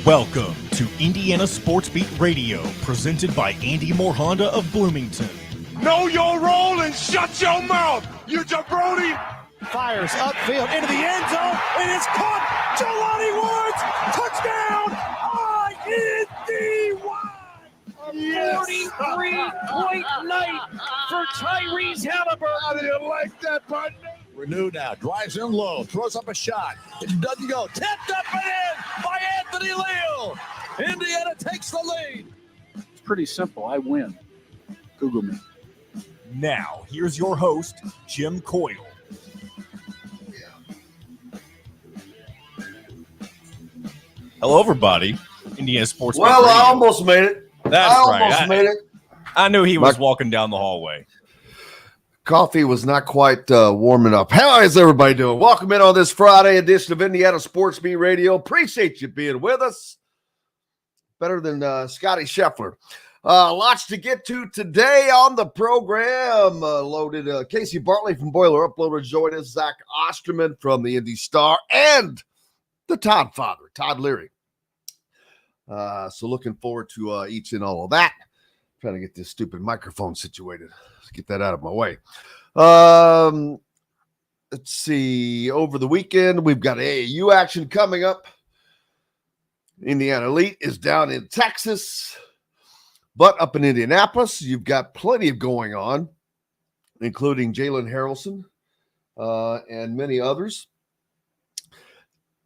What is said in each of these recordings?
Welcome to Indiana Sports Beat Radio, presented by Andy Moore Honda of Bloomington. Know your role and shut your mouth, you jabroni! Fires upfield into the end zone, and it's caught. Jelani Woods, touchdown! ISB! Yes. 43-point night for Tyrese Halliburton. How do you like that, partner? Renew now, drives in low, throws up a shot. It doesn't go. Tipped up and in by Anthony Leal. Indiana takes the lead. It's pretty simple. I win. Google me. Now, here's your host, Jim Coyle. Hello, everybody. Indiana Sports Beat Well, Radio. I almost made it. That's I right. almost made it. I knew he was walking down the hallway. Coffee was not quite warm enough. How is everybody doing? Welcome in on this Friday edition of Indiana Sports Beat Radio. Appreciate you being with us. Better than Scottie Scheffler. Lots to get to today on the program. Loaded Casey Bartley from Boiler Uploader join us. Zach Osterman from the Indy Star and the Todd father, Todd Leary. So looking forward to each and all of that. Trying to get this stupid microphone situated. Let's get that out of my way. Let's see. Over the weekend, we've got AAU action coming up. Indiana Elite is down in Texas. But up in Indianapolis, you've got plenty of going on, including Jalen Harrelson and many others.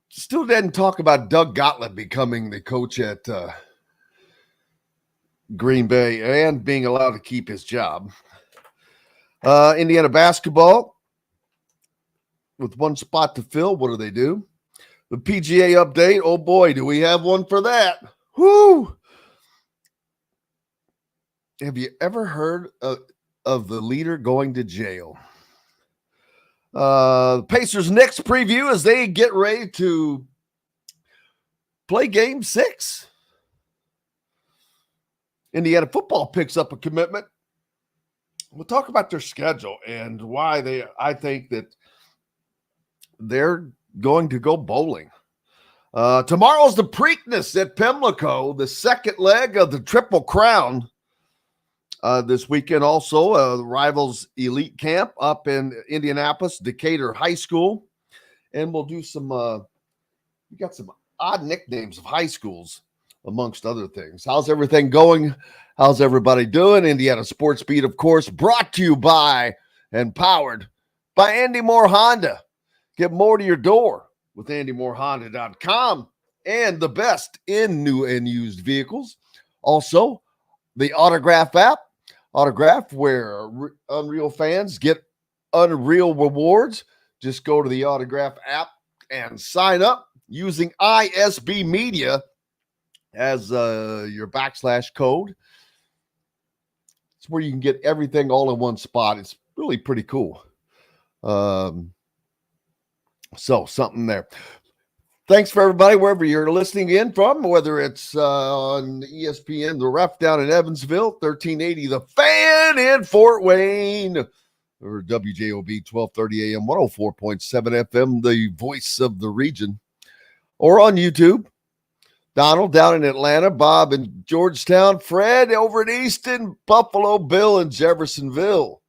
Still didn't talk about Doug Gottlieb becoming the coach at Green Bay and being allowed to keep his job. Indiana basketball with one spot to fill. What do? The PGA update. Oh boy, do we have one for that. Whoo! Have you ever heard of the leader going to jail? The Pacers' next preview as they get ready to play Game 6. Indiana football picks up a commitment. We'll talk about their schedule and why I think that they're going to go bowling. Tomorrow's the Preakness at Pimlico, the second leg of the Triple Crown. This weekend also, the Rivals Elite Camp up in Indianapolis, Decatur High School. And we'll do some, we got some odd nicknames of high schools, amongst other things. How's everything going? How's everybody doing? Indiana Sports Beat, of course, brought to you by and powered by Andy Moore Honda. Get more to your door with AndyMooreHonda.com and the best in new and used vehicles. Also, the Autograph app. Autograph, where Unreal fans get unreal rewards. Just go to the Autograph app and sign up using ISB Media as your / code. It's where you can get everything all in one spot. It's really pretty cool. So something there. Thanks for everybody, wherever you're listening in from, whether it's on ESPN, The Ref down in Evansville, 1380 The Fan in Fort Wayne, or WJOB 1230 AM, 104.7 FM, the voice of the region, or on YouTube. Donald down in Atlanta, Bob in Georgetown, Fred over in Easton, Buffalo, Bill in Jeffersonville.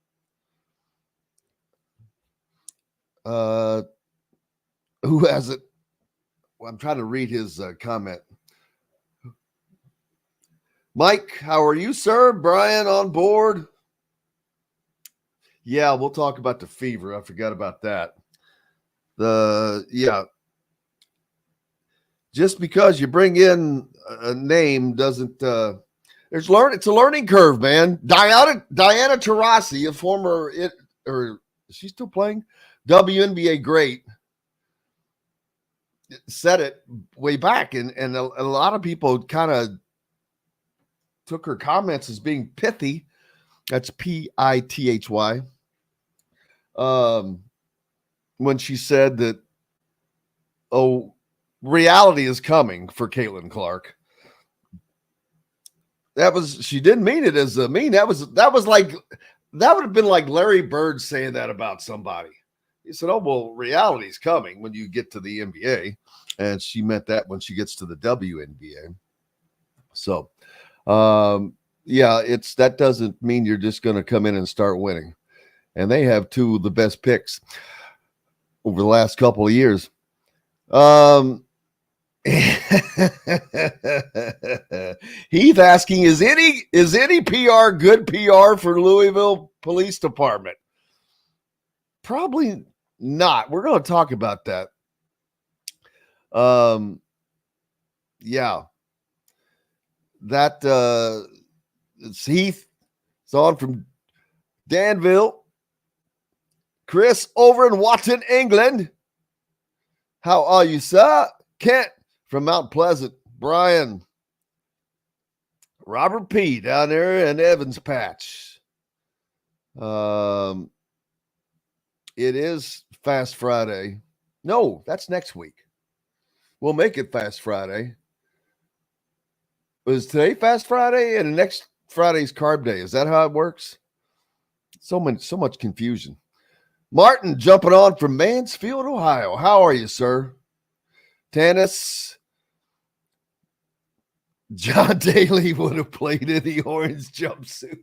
Who has it? I'm trying to read his comment. Mike, how are you, sir? Brian on board? Yeah, we'll talk about the fever. I forgot about that. Just because you bring in a name doesn't it's a learning curve, man. Diana Taurasi, a former is she still playing? WNBA great. Said it way back, and a lot of people kind of took her comments as being pithy. That's Pithy. When she said that, reality is coming for Caitlin Clark. She didn't mean it as a mean. That would have been like Larry Bird saying that about somebody. He said, oh, well, reality's coming when you get to the NBA. And she meant that when she gets to the WNBA. So, that doesn't mean you're just going to come in and start winning. And they have two of the best picks over the last couple of years. Heath asking, is any PR good PR for Louisville Police Department? Probably not. We're going to talk about that. It's Heath. It's on from Danville. Chris over in Watton, England. How are you, sir? Kent from Mount Pleasant. Brian. Robert P. down there in Evans Patch. It is Fast Friday. No, that's next week. We'll make it Fast Friday. Was today Fast Friday and next Friday's Carb Day? Is that how it works? So much confusion. Martin jumping on from Mansfield, Ohio. How are you, sir? Tannis. John Daly would have played in the orange jumpsuit.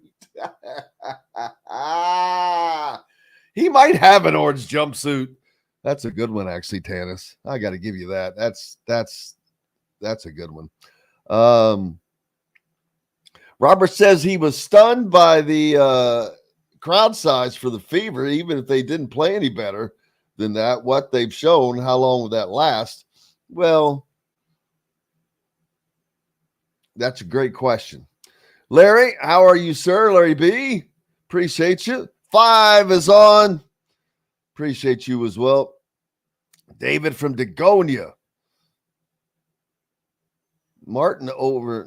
He might have an orange jumpsuit. That's a good one, actually, Tannis. I got to give you that. That's a good one. Robert says he was stunned by the crowd size for the Fever, even if they didn't play any better than that. What they've shown, how long will that last? Well, that's a great question. Larry, how are you, sir? Larry B, appreciate you. 5 is on. Appreciate you as well. David from Dagonia. Martin over,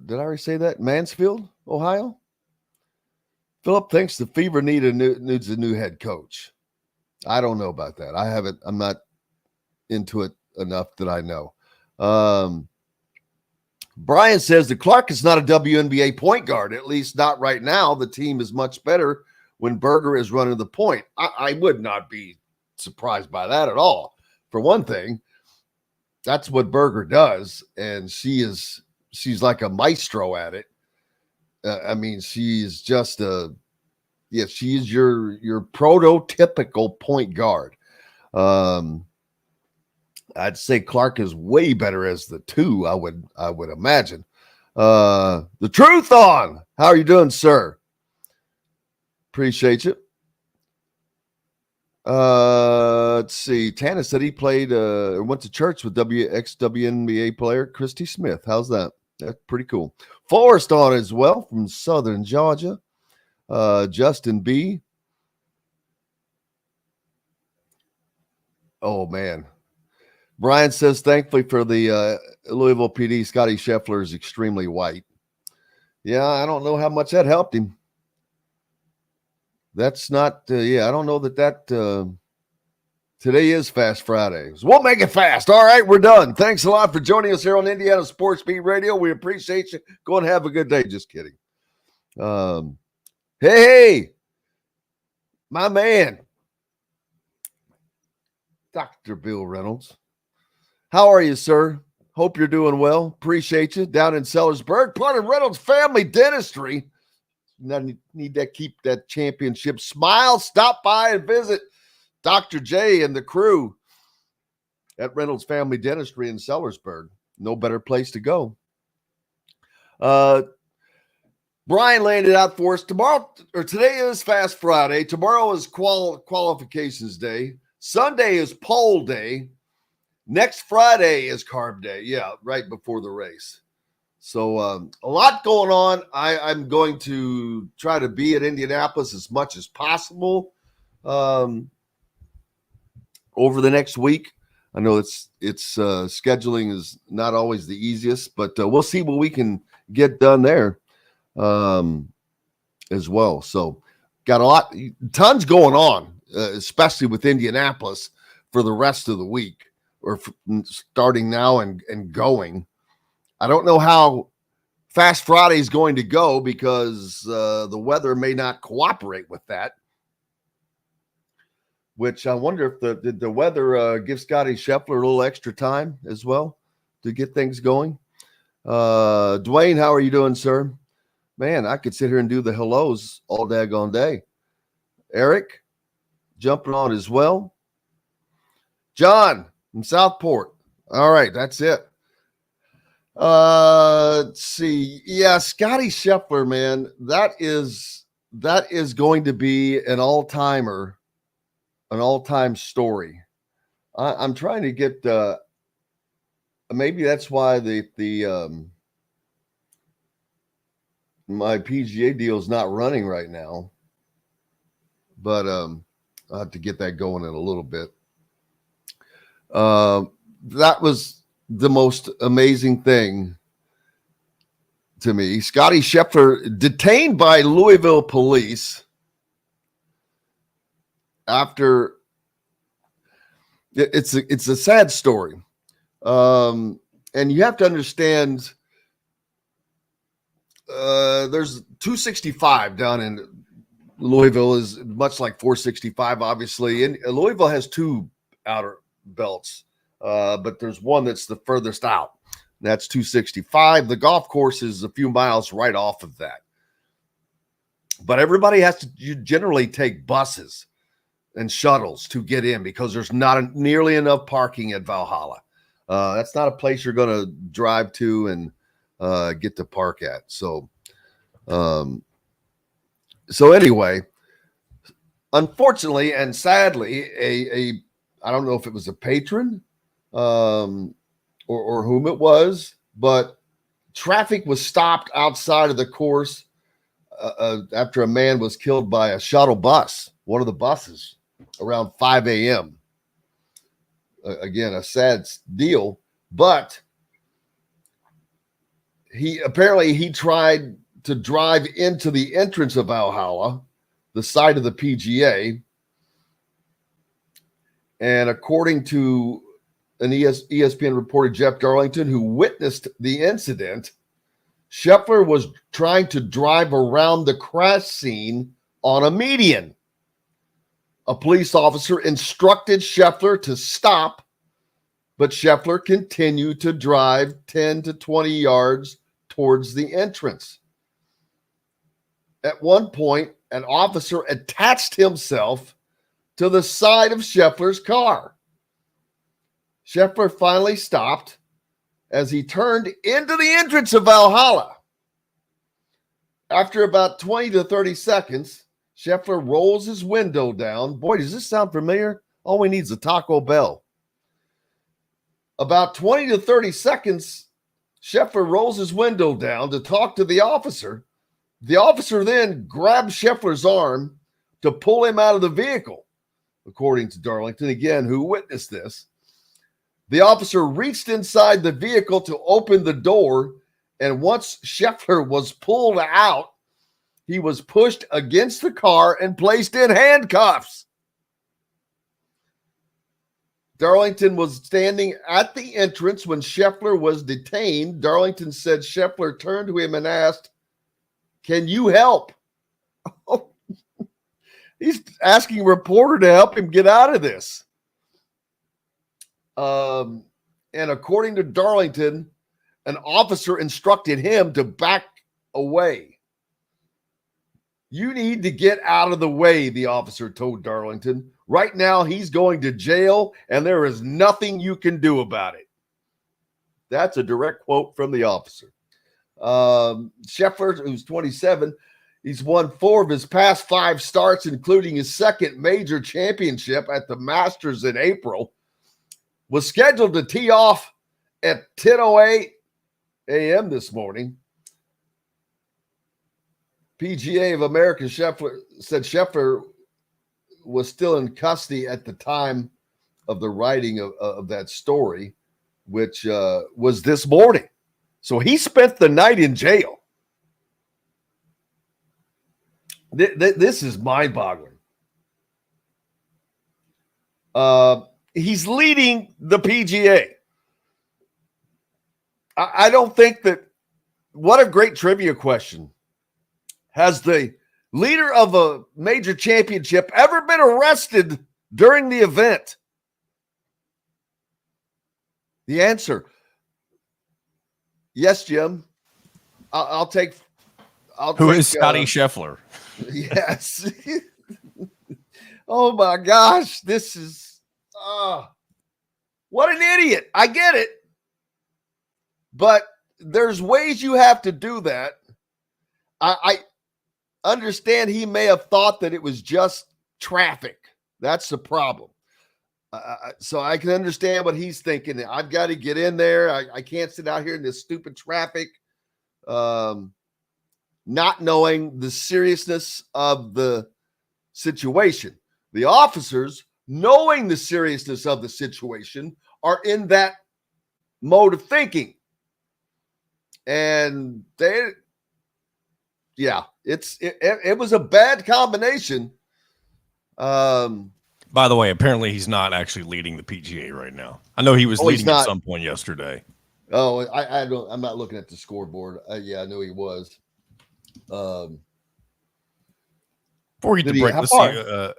did I already say that? Mansfield, Ohio? Philip thinks the Fever needs a new head coach. I don't know about that. I'm not into it enough that I know. Brian says that Clark is not a WNBA point guard, at least not right now. The team is much better when Berger is running the point. I would not be surprised by that at all. For one thing, that's what Berger does, and she's like a maestro at it. She's just she's your prototypical point guard. I'd say Clark is way better as the 2, I would imagine. The Truth on. How are you doing, sir? Appreciate you. Let's see. Tanner said he played went to church with ex-WNBA player Christy Smith. How's that? That's pretty cool. Forrest on as well from Southern Georgia. Justin B. Oh, man. Brian says, thankfully for the Louisville PD, Scottie Scheffler is extremely white. Yeah, I don't know how much that helped him. That's not, I don't know that today is Fast Friday. So we'll make it fast. All right, we're done. Thanks a lot for joining us here on Indiana Sports Beat Radio. We appreciate you. Go and have a good day. Just kidding. Hey, my man, Dr. Bill Reynolds. How are you, sir? Hope you're doing well. Appreciate you. Down in Sellersburg, part of Reynolds Family Dentistry. Need to keep that championship smile. Stop by and visit Dr. J and the crew at Reynolds Family Dentistry in Sellersburg. No better place to go. Brian laid it out for us. Today is Fast Friday. Tomorrow is qualifications day. Sunday is pole day. Next Friday is carb day. Yeah, right before the race. So a lot going on. I'm going to try to be at Indianapolis as much as possible over the next week. I know it's scheduling is not always the easiest, but we'll see what we can get done there as well. So got tons going on, especially with Indianapolis for the rest of the week, or starting now and going. I don't know how Fast Friday is going to go because the weather may not cooperate with that. which I wonder if did the weather give Scottie Scheffler a little extra time as well to get things going. Dwayne, how are you doing, sir? Man, I could sit here and do the hellos all daggone day. Eric, jumping on as well. John from Southport. All right, that's it. Let's see. Yeah, Scottie Scheffler, man, that is going to be an all-timer, an all-time story. I'm trying to get maybe that's why my PGA deal is not running right now. But I'll have to get that going in a little bit. That was the most amazing thing to me. Scottie Scheffler detained by Louisville police after it's a sad story. And you have to understand there's 265 down in Louisville is much like 465, obviously. And Louisville has two outer belts. But there's one that's the furthest out. That's 265. The golf course is a few miles right off of that. But everybody has to generally take buses and shuttles to get in because there's not nearly enough parking at Valhalla. That's not a place you're going to drive to and get to park at. So anyway, unfortunately and sadly, I don't know if it was a patron or whom it was, but traffic was stopped outside of the course after a man was killed by a shuttle bus, one of the buses, around 5 a.m. Again, a sad deal, but he tried to drive into the entrance of Valhalla, the site of the PGA, and according to an ESPN reporter, Jeff Darlington, who witnessed the incident, Scheffler was trying to drive around the crash scene on a median. A police officer instructed Scheffler to stop, but Scheffler continued to drive 10 to 20 yards towards the entrance. At one point, an officer attached himself to the side of Scheffler's car. Scheffler finally stopped as he turned into the entrance of Valhalla. After about 20 to 30 seconds, Scheffler rolls his window down. Boy, does this sound familiar? All we need is a Taco Bell. About 20 to 30 seconds, Scheffler rolls his window down to talk to the officer. The officer then grabs Scheffler's arm to pull him out of the vehicle, according to Darlington, again, who witnessed this. The officer reached inside the vehicle to open the door, and once Scheffler was pulled out, he was pushed against the car and placed in handcuffs. Darlington was standing at the entrance when Scheffler was detained. Darlington said Scheffler turned to him and asked, "Can you help?" He's asking a reporter to help him get out of this. And according to Darlington, an officer instructed him to back away. "You need to get out of the way," the officer told Darlington. "Right now, he's going to jail, and there is nothing you can do about it." That's a direct quote from the officer. Scheffler, who's 27, he's won 4 of his past 5 starts, including his second major championship at the Masters in April. Was scheduled to tee off at 10:08 a.m. this morning. PGA of America said Scheffler was still in custody at the time of the writing of that story, which was this morning. So he spent the night in jail. This is mind-boggling. He's leading the PGA. I don't think that – what a great trivia question. Has the leader of a major championship ever been arrested during the event? The answer, yes, Jim. I'll take. Who is Scottie Scheffler? Yes. Oh my gosh, this is what an idiot. I get it. But there's ways you have to do that. I understand he may have thought that it was just traffic. That's the problem. So I can understand what he's thinking. I've got to get in there. I can't sit out here in this stupid traffic. Not knowing the seriousness of the situation. The officers, knowing the seriousness of the situation, are in that mode of thinking. And it was a bad combination. By the way, apparently he's not actually leading the PGA right now. I know he was leading at some point yesterday. Oh, I'm not looking at the scoreboard. I knew he was. Before we get to break, let's see.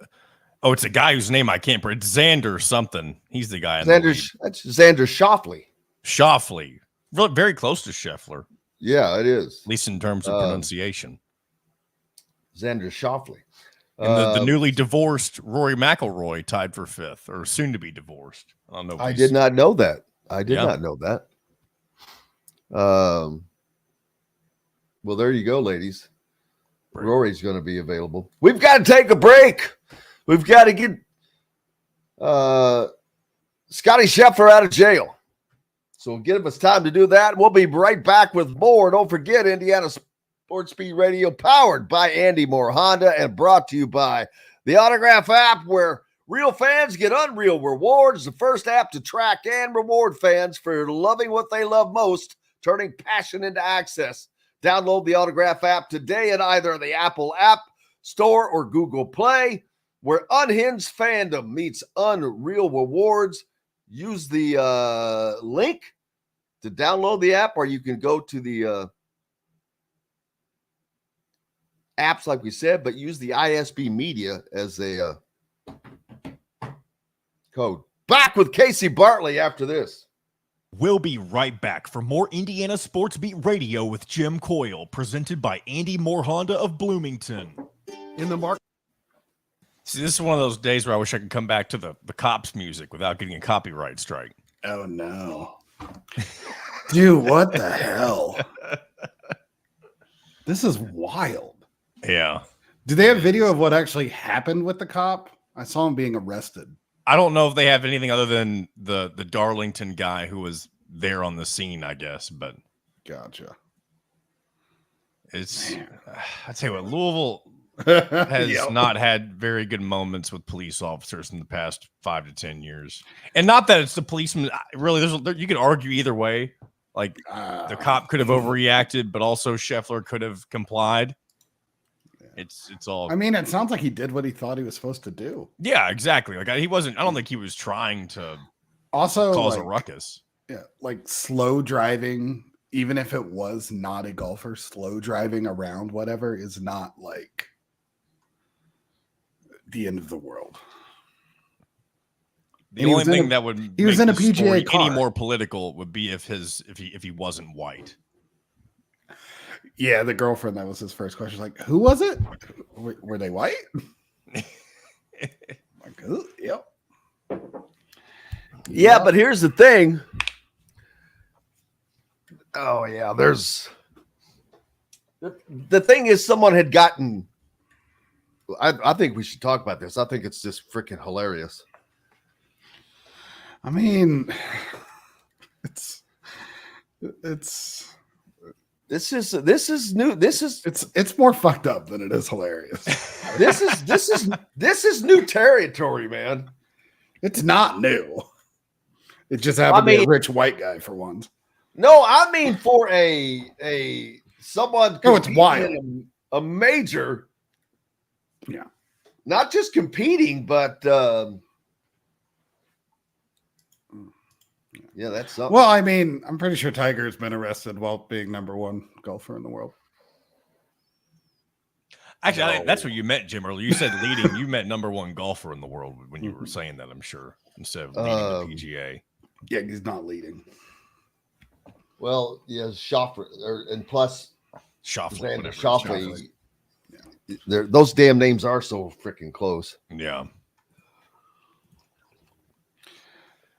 It's a guy whose name I can't pronounce. It's Xander something. He's the guy. That's Xander Schauffele. Schauffele. Really, very close to Scheffler. Yeah, it is. At least in terms of pronunciation. Xander Schauffele. And the newly divorced Rory McIlroy tied for fifth, or soon to be divorced. I don't know. I did not know that. Not know that. Well, there you go, ladies. Rory's going to be available. We've got to take a break. We've got to get Scottie Scheffler out of jail. So give us time to do that. We'll be right back with more. Don't forget, Indiana Sports Speed Radio, powered by Andy Moore Honda and brought to you by the Autograph app, where real fans get unreal rewards. The first app to track and reward fans for loving what they love most, turning passion into access. Download the Autograph app today in either the Apple App Store or Google Play, where unhinged fandom meets unreal rewards. Use the link to download the app, or you can go to the apps like we said, but use the ISB media as a code. Back with Casey Bartley after this. We'll be right back for more Indiana Sports Beat Radio with Jim Coyle, presented by Andy Moore Honda of Bloomington. In the market. See, this is one of those days where I wish I could come back to the cops music without getting a copyright strike. Oh, no. Dude, what the hell? This is wild. Yeah. Do they have video of what actually happened with the cop? I saw him being arrested. I don't know if they have anything other than the Darlington guy who was there on the scene, I guess, but gotcha. It's I'd say what Louisville has not had very good moments with police officers in the past 5 to 10 years. And not that it's the policeman, really, you could argue either way. Like the cop could have overreacted, but also Scheffler could have complied. It's all. I mean, it sounds like he did what he thought he was supposed to do. Yeah, exactly. Like he wasn't. I don't think he was trying to also cause a ruckus. Yeah, like slow driving, even if it was not a golfer, slow driving around whatever is not like the end of the world. The only thing that would he was in a PGA car. Any more political would be if he wasn't white. Yeah, the girlfriend, that was his first question. Like, who was it? Were they white? Like, who? Yep. Yeah, but here's the thing. Oh, yeah, there's... The thing is, someone had gotten... I think we should talk about this. I think it's just freaking hilarious. I mean, it's This is new. It's more fucked up than it is hilarious. This is new territory, man. It's not new. It just happened to be a rich white guy for once. No, I mean for a someone. Oh, it's wild. A major. Yeah. Not just competing, but yeah, that's something. Well, I mean, I'm pretty sure Tiger's been arrested while being #1 golfer in the world. Actually, that's what you meant, Jim, earlier. You said leading. You meant number one golfer in the world when you were saying that, I'm sure, instead of leading the PGA. Yeah, he's not leading. Well, yeah, Scheffler, and plus Scheffler. Yeah. Those damn names are so freaking close. Yeah.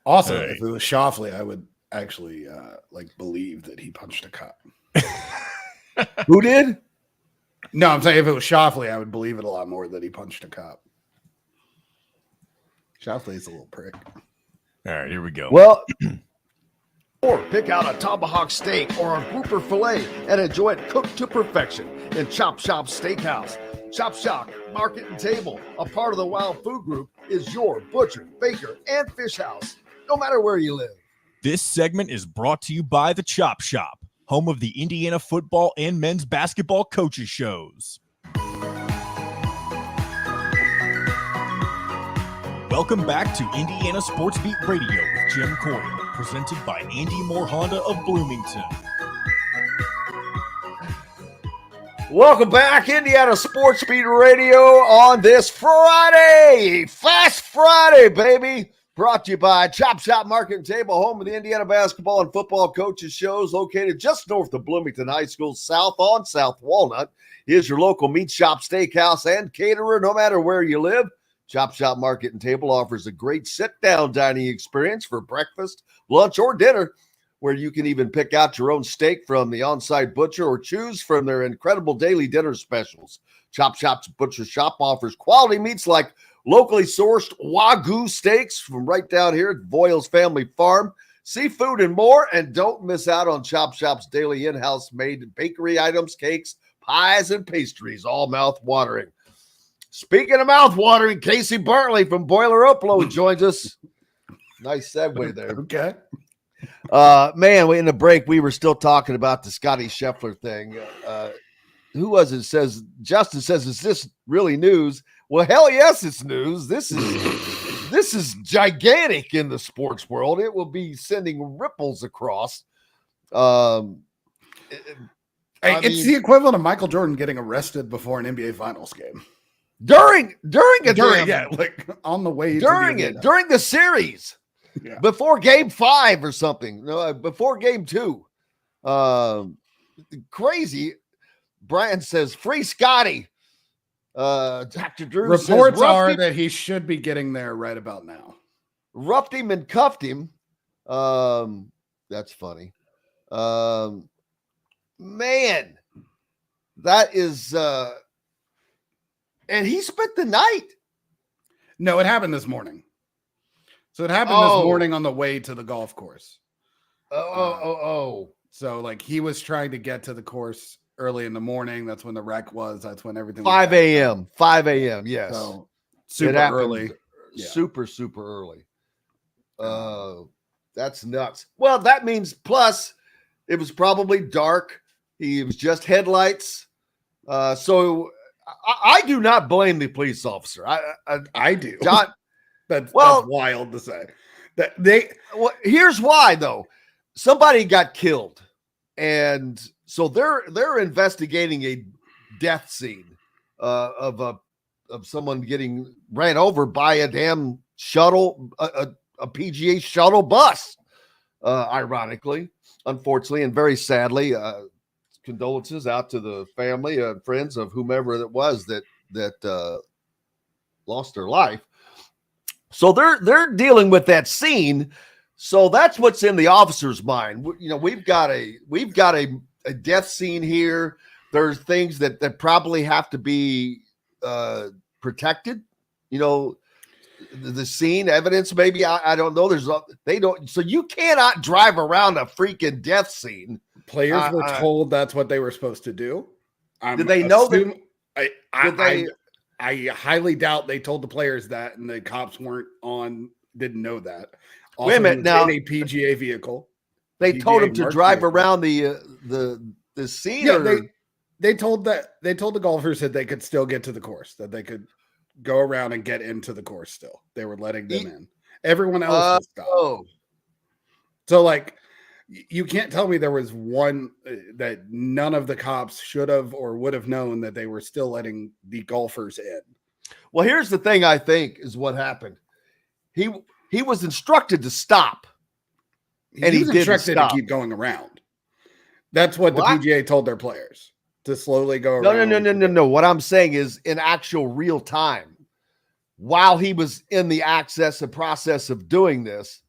Also, if it was Scheffler, I would actually believe that he punched a cop. Who did? No, I'm saying if it was Scheffler, I would believe it a lot more that he punched a cop. Scheffler's a little prick. All right, here we go. Well, or pick out a tomahawk steak or a grouper filet and enjoy it cooked to perfection in Chop Shop Steakhouse. Chop Shop Market and Table, a part of the Wild Food Group, is your butcher, baker, and fish house, no matter where you live. This segment is brought to you by the Chop Shop, home of the Indiana football and men's basketball coaches shows. Welcome back to Indiana Sports Beat Radio with Jim Coyle, presented by Andy Moore Honda of Bloomington. Welcome back, Indiana Sports Beat Radio on this Friday. Fast Friday, baby. Brought to you by Chop Shop Market and Table, home of the Indiana basketball and football coaches shows, located just north of Bloomington High School, south on South Walnut. Is your local meat shop, steakhouse, and caterer, no matter where you live. Chop Shop Market and Table offers a great sit-down dining experience for breakfast, lunch, or dinner, where you can even pick out your own steak from the on-site butcher or choose from their incredible daily dinner specials. Chop Shop's Butcher Shop offers quality meats like locally sourced Wagyu steaks from right down here at Voiles Family Farm, seafood and more. And don't miss out on Chop Shop's daily in-house made bakery items, cakes, pies, and pastries, all mouth-watering. Speaking of mouth-watering, Casey Bartley from Boiler Upload joins us. Nice segue there. Okay. Man, in the break, we were still talking about the Scottie Scheffler thing. Who was it? Justin says, is this really news? Well, hell yes, it's news. This is gigantic in the sports world. It will be sending ripples across. It's the equivalent of Michael Jordan getting arrested before an NBA Finals game. During on the way during the series, before Game 5 or something. No, before Game 2. Crazy. Brian says, "Free Scotty." Dr. Drew reports says, are that he should be getting there right about now. Roughed him and cuffed him. That's funny. Man, that is and he spent the night. No, it happened this morning. So it happened this morning on the way to the golf course. So he was trying to get to the course early in the morning. That's when the wreck was. That's when everything was 5 a.m. 5 a.m. Yes. So super early. Yeah. Super early. That's nuts. Well, that means plus it was probably dark. He was just headlights. So I do not blame the police officer. I do. That's wild to say. Here's why though. Somebody got killed, and so they're investigating a death scene of someone getting ran over by a damn shuttle, a PGA shuttle bus. Ironically, unfortunately, and very sadly, condolences out to the family and friends of whomever it was that lost their life. So they're dealing with that scene. So that's what's in the officer's mind. You know, we've got a death scene here. There's things that probably have to be protected. You know, the scene evidence, maybe I don't know. So you cannot drive around a freaking death scene. Players were told that's what they were supposed to do. Did they know that? I highly doubt they told the players that, and the cops didn't know that. Also, wait a minute, now in a PGA vehicle. They told him to drive around the scene. Yeah, they told the golfers that they could still get to the course, that they could go around and get into the course still. They were letting them in. Everyone else was stopped. So You can't tell me there was one that none of the cops should have or would have known that they were still letting the golfers in. Well, here's the thing I think is what happened. He was instructed to stop. And he was instructed to stop. keep going around. That's what the PGA told their players, to slowly go around. No. What I'm saying is in actual real time, while he was in the access and process of doing this,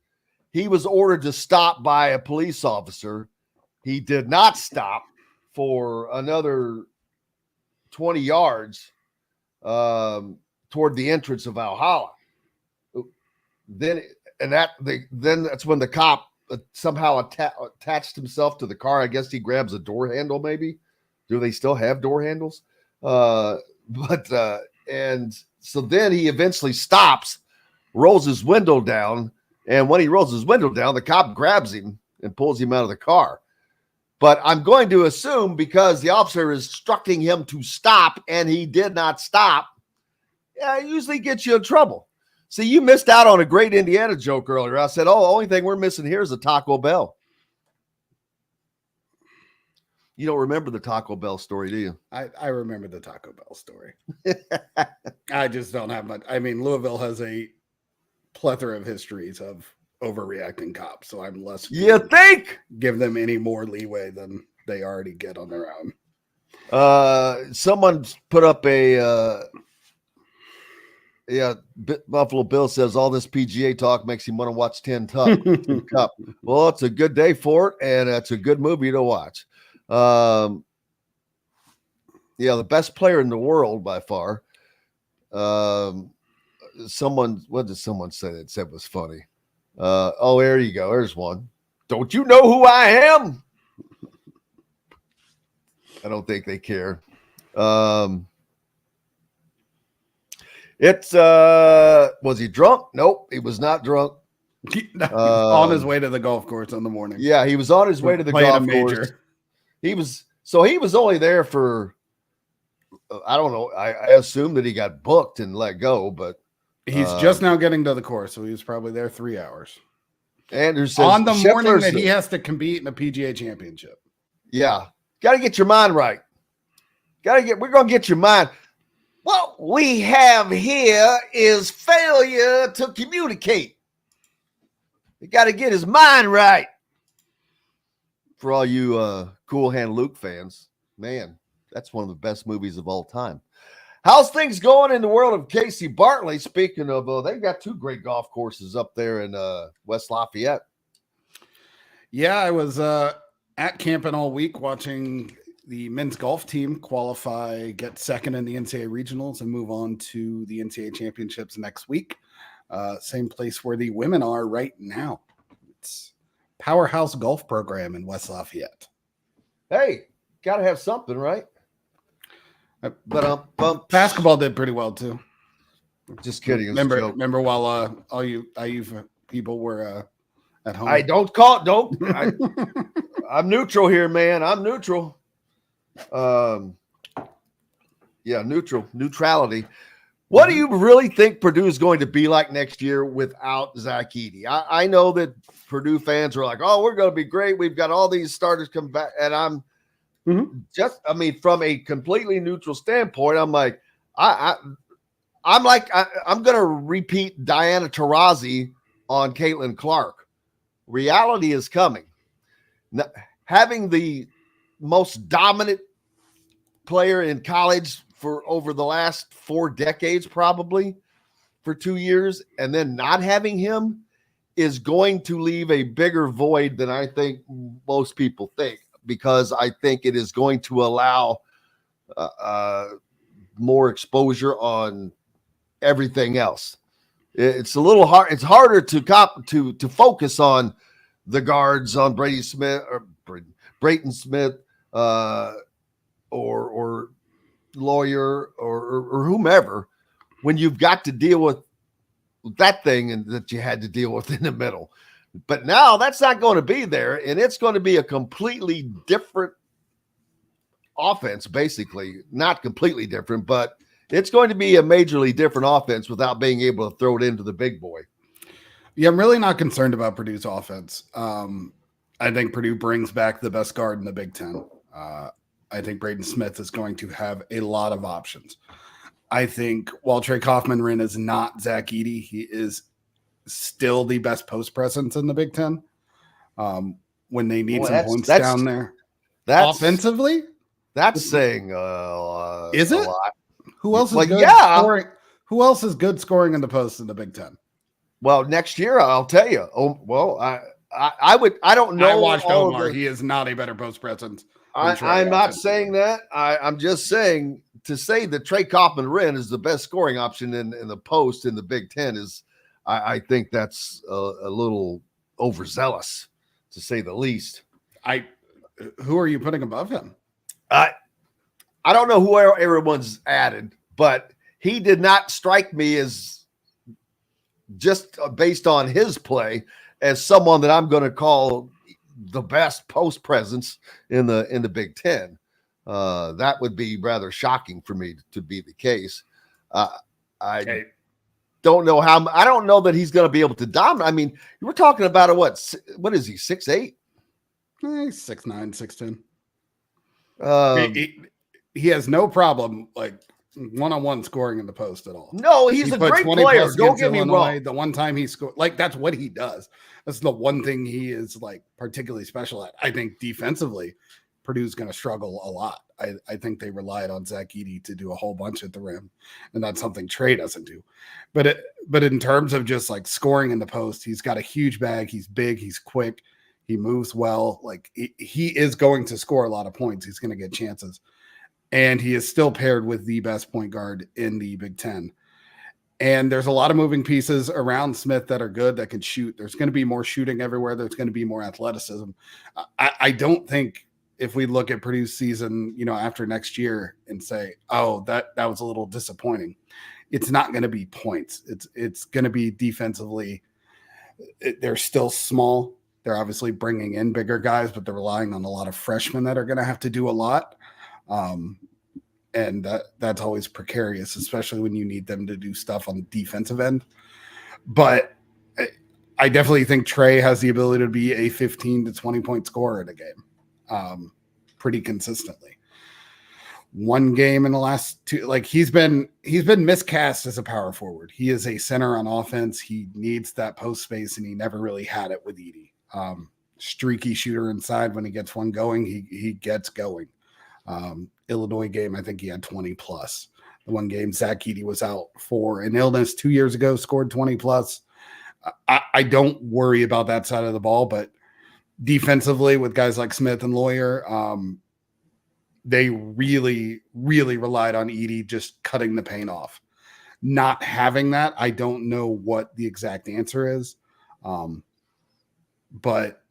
he was ordered to stop by a police officer. He did not stop for another 20 yards toward the entrance of Valhalla. Then that's when the cop somehow attached himself to the car. I guess he grabs a door handle, maybe. Do they still have door handles? And so then he eventually stops, rolls his window down, and when he rolls his window down, the cop grabs him and pulls him out of the car. But I'm going to assume because the officer is instructing him to stop and he did not stop, it usually gets you in trouble. See, you missed out on a great Indiana joke earlier. I said, the only thing we're missing here is a Taco Bell. You don't remember the Taco Bell story, do you? I remember the Taco Bell story. I just don't have much. I mean, Louisville has a plethora of histories of overreacting cops, so I'm less. You think? Give them any more leeway than they already get on their own. Someone put up Buffalo Bill says all this PGA talk makes him want to watch 10 Cup. Well, it's a good day for it, and it's a good movie to watch. The best player in the world by far. What did someone say that said was funny? There you go. There's one. Don't you know who I am? I don't think they care. Was he drunk? Nope, he was not drunk. On his way to the golf course in the morning. Yeah, he was on his way to the golf course. He was only there for I don't know. I assume that he got booked and let go, but he's just now getting to the course, so he was probably there 3 hours. Andrew says on the morning that he has to compete in a PGA championship. Yeah, got to get your mind right. We're gonna get your mind. What we have here is failure to communicate. You got to get his mind right. For all you Cool Hand Luke fans, man, that's one of the best movies of all time. How's things going in the world of Casey Bartley? Speaking of, they've got 2 great golf courses up there in West Lafayette. Yeah, I was at camping all week watching the men's golf team qualify, get second in the NCAA regionals, and move on to the NCAA championships next week. Same place where the women are right now. It's Powerhouse Golf Program in West Lafayette. Hey, got to have something, right? But basketball did pretty well too. Just kidding. Remember while all you IU people were at home. I'm neutral here, man. I'm neutral. Neutrality. What do you really think Purdue is going to be like next year without Zach Edey? I know that Purdue fans are like, we're going to be great. We've got all these starters come back. And I'm from a completely neutral standpoint, I'm like, I'm going to repeat Diana Taurasi on Caitlin Clark. Reality is coming. Now, having the most dominant player in college for over the last 4 decades, probably for 2 years, and then not having him is going to leave a bigger void than I think most people think, because I think it is going to allow more exposure on everything else. It's a little hard. It's harder to focus on the guards, on Brayton Smith or Lawyer or whomever, when you've got to deal with that thing and that you had to deal with in the middle. But now that's not going to be there, and it's going to be a completely different offense, basically. Not completely different, but it's going to be a majorly different offense without being able to throw it into the big boy. Yeah, I'm really not concerned about Purdue's offense. I think Purdue brings back the best guard in the Big Ten. I think Braden Smith is going to have a lot of options. I think while Trey Kaufman-Renn is not Zach Edey, he is still the best post presence in the Big Ten. When they need some points down there. That's offensively? That's saying is it? a lot. Who else is Like, good yeah. scoring? Who else is good scoring in the post in the Big Ten? Well, next year I'll tell you. Oh, well, I don't know. I watched all Omar. of the, He is not a better post presence. I'm not saying that. I'm just saying to say that Trey Kaufman-Renn is the best scoring option in the post in the Big Ten is, I think that's a little overzealous, to say the least. Who are you putting above him? I don't know who everyone's added, but he did not strike me as, just based on his play, as someone that I'm going to call the best post presence in the Big Ten. That would be rather shocking for me to be the case. I don't know how. I don't know that he's going to be able to dominate. I mean, we're talking about what is he, 6'8"? He's 6'9", 6'10". He has no problem like one-on-one scoring in the post at all. No, he's a great player. Don't get me wrong. The one time he scored, like that's what he does. That's the one thing he is like particularly special at. I think defensively, Purdue's going to struggle a lot. I think they relied on Zach Edey to do a whole bunch at the rim, and that's something Trey doesn't do. But in terms of just like scoring in the post, he's got a huge bag. He's big. He's quick. He moves well. Like he is going to score a lot of points. He's going to get chances. And he is still paired with the best point guard in the Big Ten. And there's a lot of moving pieces around Smith that are good, that can shoot. There's going to be more shooting everywhere. There's going to be more athleticism. I don't think if we look at Purdue's season, after next year and say, oh, that was a little disappointing. It's not going to be points. It's going to be defensively. They're still small. They're obviously bringing in bigger guys, but they're relying on a lot of freshmen that are going to have to do a lot. And that's always precarious, especially when you need them to do stuff on the defensive end. But I definitely think Trey has the ability to be a 15 to 20 point scorer in a game, pretty consistently. One game in the last two, like he's been miscast as a power forward. He is a center on offense. He needs that post space, and he never really had it with Edey. Streaky shooter inside. When he gets one going, he gets going. Illinois game, I think he had 20 plus. The one game Zach Edey was out for an illness 2 years ago, scored 20 plus. I don't worry about that side of the ball, but defensively with guys like Smith and Lawyer, they really, really relied on Edey just cutting the paint off. Not having that, I don't know what the exact answer is. But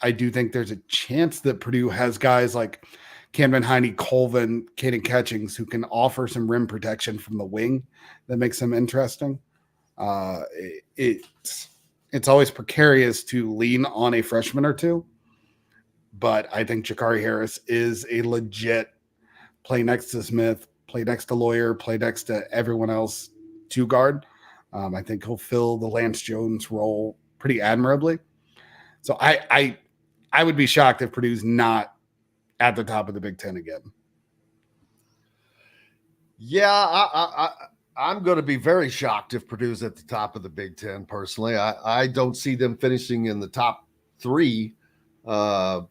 I do think there's a chance that Purdue has guys like Camden Heine, Colvin, Caden Catchings who can offer some rim protection from the wing that makes them interesting. It's always precarious to lean on a freshman or two, but I think Jakari Harris is a legit play next to Smith, play next to Lawyer, play next to everyone else two guard. I think he'll fill the Lance Jones role pretty admirably. So I would be shocked if Purdue's not at the top of the Big Ten again. Yeah, I'm going to be very shocked if Purdue's at the top of the Big Ten, personally. I don't see them finishing in the top three. But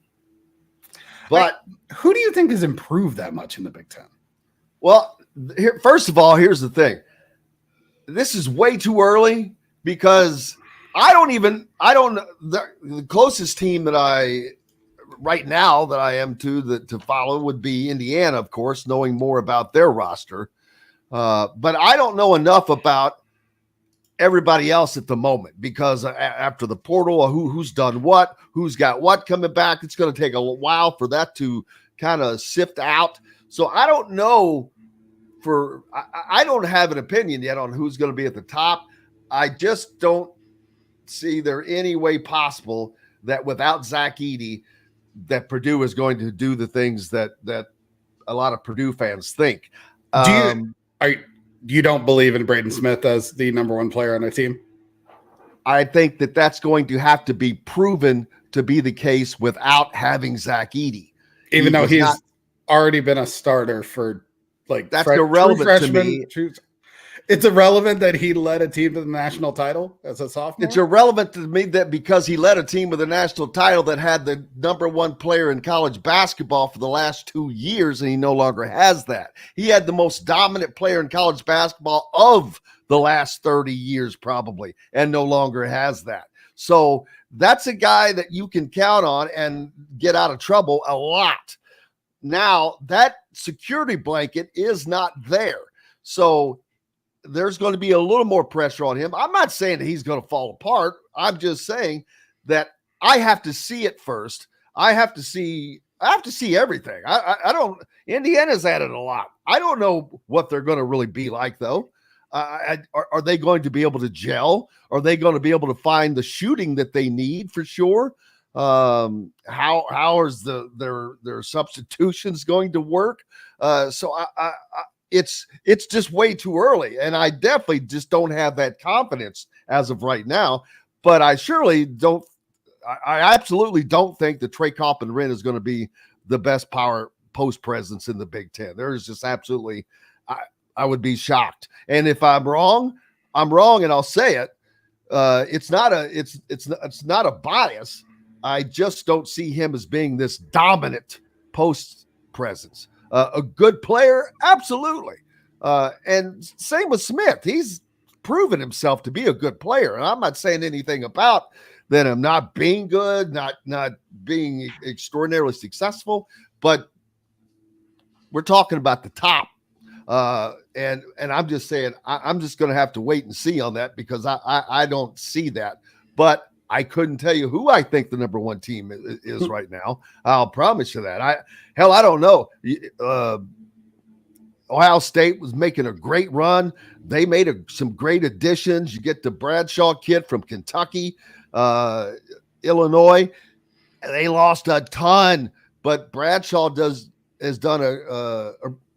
who do you think has improved that much in the Big Ten? Well, first of all, here's the thing. This is way too early because the closest team that right now that I am to follow would be Indiana, of course, knowing more about their roster. But I don't know enough about everybody else at the moment because after the portal, who's done what, who's got what coming back, it's going to take a while for that to kind of sift out. So I don't know I don't have an opinion yet on who's going to be at the top. I just don't see there any way possible that without Zach Edey, that Purdue is going to do the things that a lot of Purdue fans think. You don't believe in Braden Smith as the number one player on the team? I think that's going to have to be proven to be the case without having Zach Edey. Even though he's not, already been a starter for like that's irrelevant to me. It's irrelevant that he led a team to the national title as a sophomore. It's irrelevant to me that because he led a team with a national title that had the number one player in college basketball for the last 2 years, and he no longer has that. He had the most dominant player in college basketball of the last 30 years probably, and no longer has that. So that's a guy that you can count on and get out of trouble a lot. Now, that security blanket is not there. So there's going to be a little more pressure on him. I'm not saying that he's going to fall apart. I'm just saying that I have to see it first. I have to see everything. I don't, Indiana's added a lot. I don't know what they're going to really be like though. Are they going to be able to gel? Are they going to be able to find the shooting that they need for sure? How is their substitutions going to work? It's just way too early, and I definitely just don't have that confidence as of right now. But I surely don't. I absolutely don't think that Trey Coppin-Wren is going to be the best power post presence in the Big Ten. There is just absolutely. I would be shocked, and if I'm wrong, and I'll say it. It's not a bias. I just don't see him as being this dominant post presence. A good player, absolutely. And same with Smith. He's proven himself to be a good player. And I'm not saying anything about that him not being good, not being extraordinarily successful, but we're talking about the top. And I'm just saying I'm just going to have to wait and see on that because I don't see that. But I couldn't tell you who I think the number one team is right now. I'll promise you that. I don't know. Ohio State was making a great run. They made some great additions. You get the Bradshaw kid from Kentucky, Illinois. They lost a ton, but Bradshaw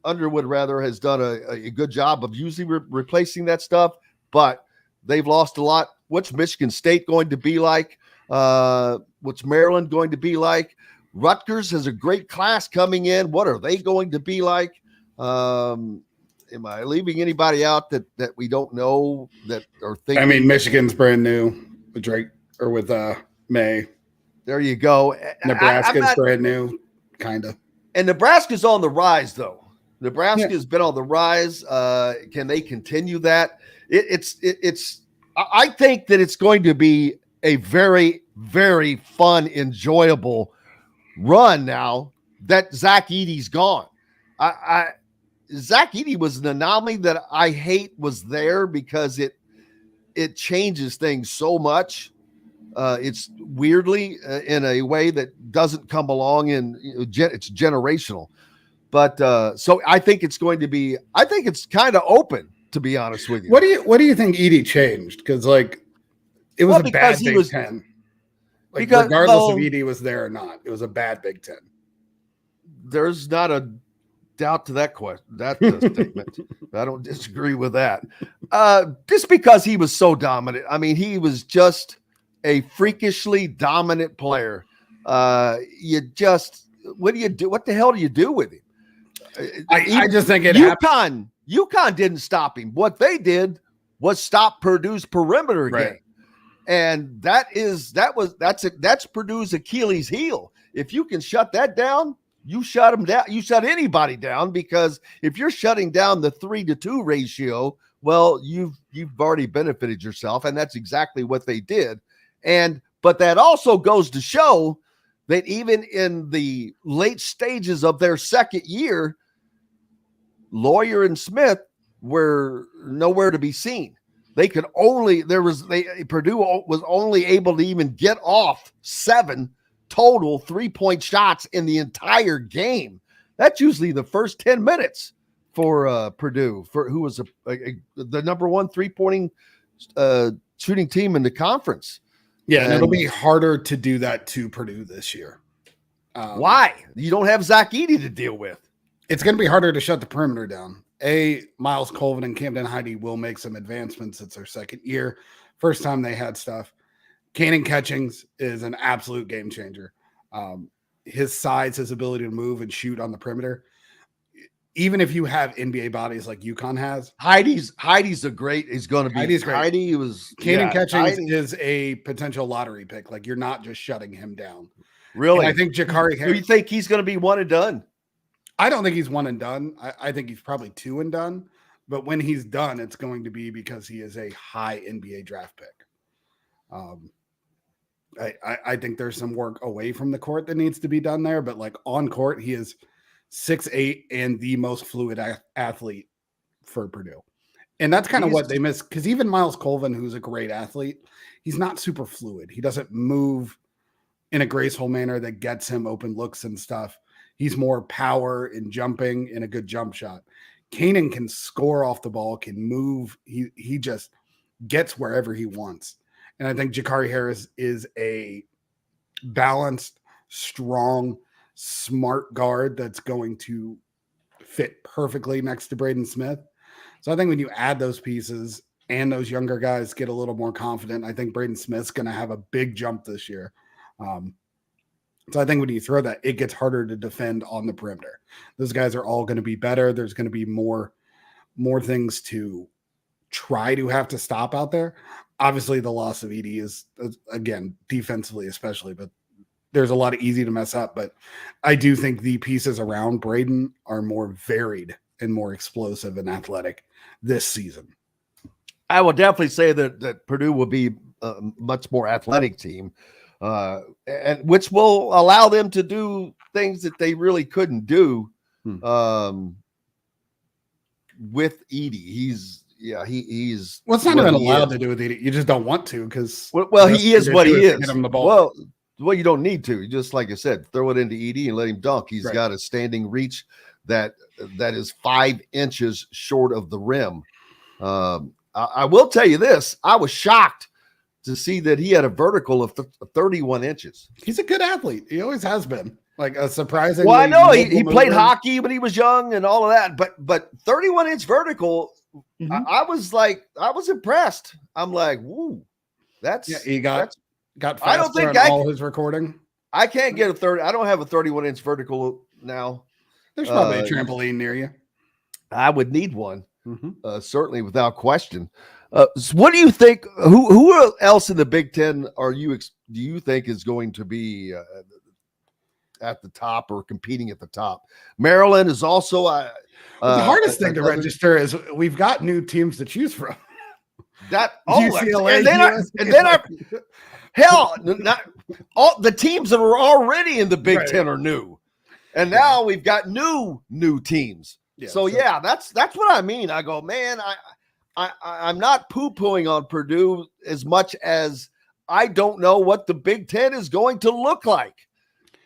Underwood has done a good job of usually replacing that stuff, but they've lost a lot. What's Michigan State going to be like? What's Maryland going to be like? Rutgers has a great class coming in. What are they going to be like? Am I leaving anybody out that we don't know that are thinking? I mean, Michigan's brand new with Drake or with May. There you go. Nebraska's brand new, kind of. And Nebraska's on the rise, though. Nebraska's been on the rise. Can they continue that? I think that it's going to be a very, very fun, enjoyable run now that Zach Edey's gone. Zach Edey was an anomaly that I hate was there because it changes things so much. It's weirdly in a way that doesn't come along it's generational. But so I think it's going to be. I think it's kind of open, to be honest with you. What do you think Edey changed? Because it was a bad Big Ten. Regardless if Edey was there or not, it was a bad Big Ten. There's not a doubt to that statement. I don't disagree with that. Just because he was so dominant. I mean, he was just a freakishly dominant player. What do you do? What the hell do you do with him? I just think UConn didn't stop him. What they did was stop Purdue's perimeter game. And that's Purdue's Achilles heel. If you can shut that down, you shut them down. You shut anybody down, because if you're shutting down the 3-to-2 ratio, well, you've already benefited yourself, and that's exactly what they did. But that also goes to show that even in the late stages of their second year, Lawyer and Smith were nowhere to be seen. Purdue was only able to even get off 7 total 3-point shots in the entire game. That's usually the first 10 minutes for Purdue, who was the number one 3-pointing shooting team in the conference. Yeah, and it'll be harder to do that to Purdue this year. Why? You don't have Zach Edey to deal with. It's going to be harder to shut the perimeter down. Miles Colvin and Camden Heide will make some advancements. It's their second year. First time they had stuff. Cannon Catchings is an absolute game changer. His size, his ability to move and shoot on the perimeter. Even if you have NBA bodies like UConn has, Heidi's a great. He's going to be. Heidi's great. Heidi was Cannon Catchings is a potential lottery pick. Like you're not just shutting him down. Really, and I think Jakari Harris. Do you think he's going to be one and done? I don't think he's one and done. I think he's probably two and done. But when he's done, it's going to be because he is a high NBA draft pick. I think there's some work away from the court that needs to be done there. But like on court, he is 6'8" and the most fluid athlete for Purdue. And that's kind of what they miss. Because even Miles Colvin, who's a great athlete, he's not super fluid. He doesn't move in a graceful manner that gets him open looks and stuff. He's more power and jumping and a good jump shot. Cannon can score off the ball, can move. He just gets wherever he wants. And I think Jakari Harris is a balanced, strong, smart guard that's going to fit perfectly next to Braden Smith. So I think when you add those pieces and those younger guys get a little more confident, I think Braden Smith's going to have a big jump this year. So I think when you throw that, it gets harder to defend on the perimeter. Those guys are all going to be better. There's going to be more things to try to have to stop out there. Obviously, the loss of Edie is, again, defensively especially, but there's a lot of easy to mess up. But I do think the pieces around Braden are more varied and more explosive and athletic this season. I will definitely say that Purdue will be a much more athletic team. And which will allow them to do things that they really couldn't do with Edie. He's well, it's not even allowed to do with Edie. You just don't want to because he is what he is. Get him the ball. Well, you don't need to. Just like I said, throw it into Edie and let him dunk. He's got a standing reach that is 5 inches short of the rim. I will tell you this: I was shocked to see that he had a vertical of 31 inches. He's a good athlete. He always has been. Like a surprising. Well, I know he played hockey when he was young and all of that, but 31-inch vertical, I was impressed. I'm like, woo, he got faster I don't think all his recording. I can't get a 30. I don't have a 31-inch vertical now. There's probably a trampoline near you. I would need one, certainly without question. So what do you think? Who else in the Big Ten do you think is going to be at the top or competing at the top? Maryland is also. The hardest thing to register is we've got new teams to choose from. UCLA, and then hell, not all the teams that are already in the Big Ten are new, and now we've got new teams. Yeah, so that's what I mean. I go, man, I'm not poo-pooing on Purdue as much as I don't know what the Big Ten is going to look like.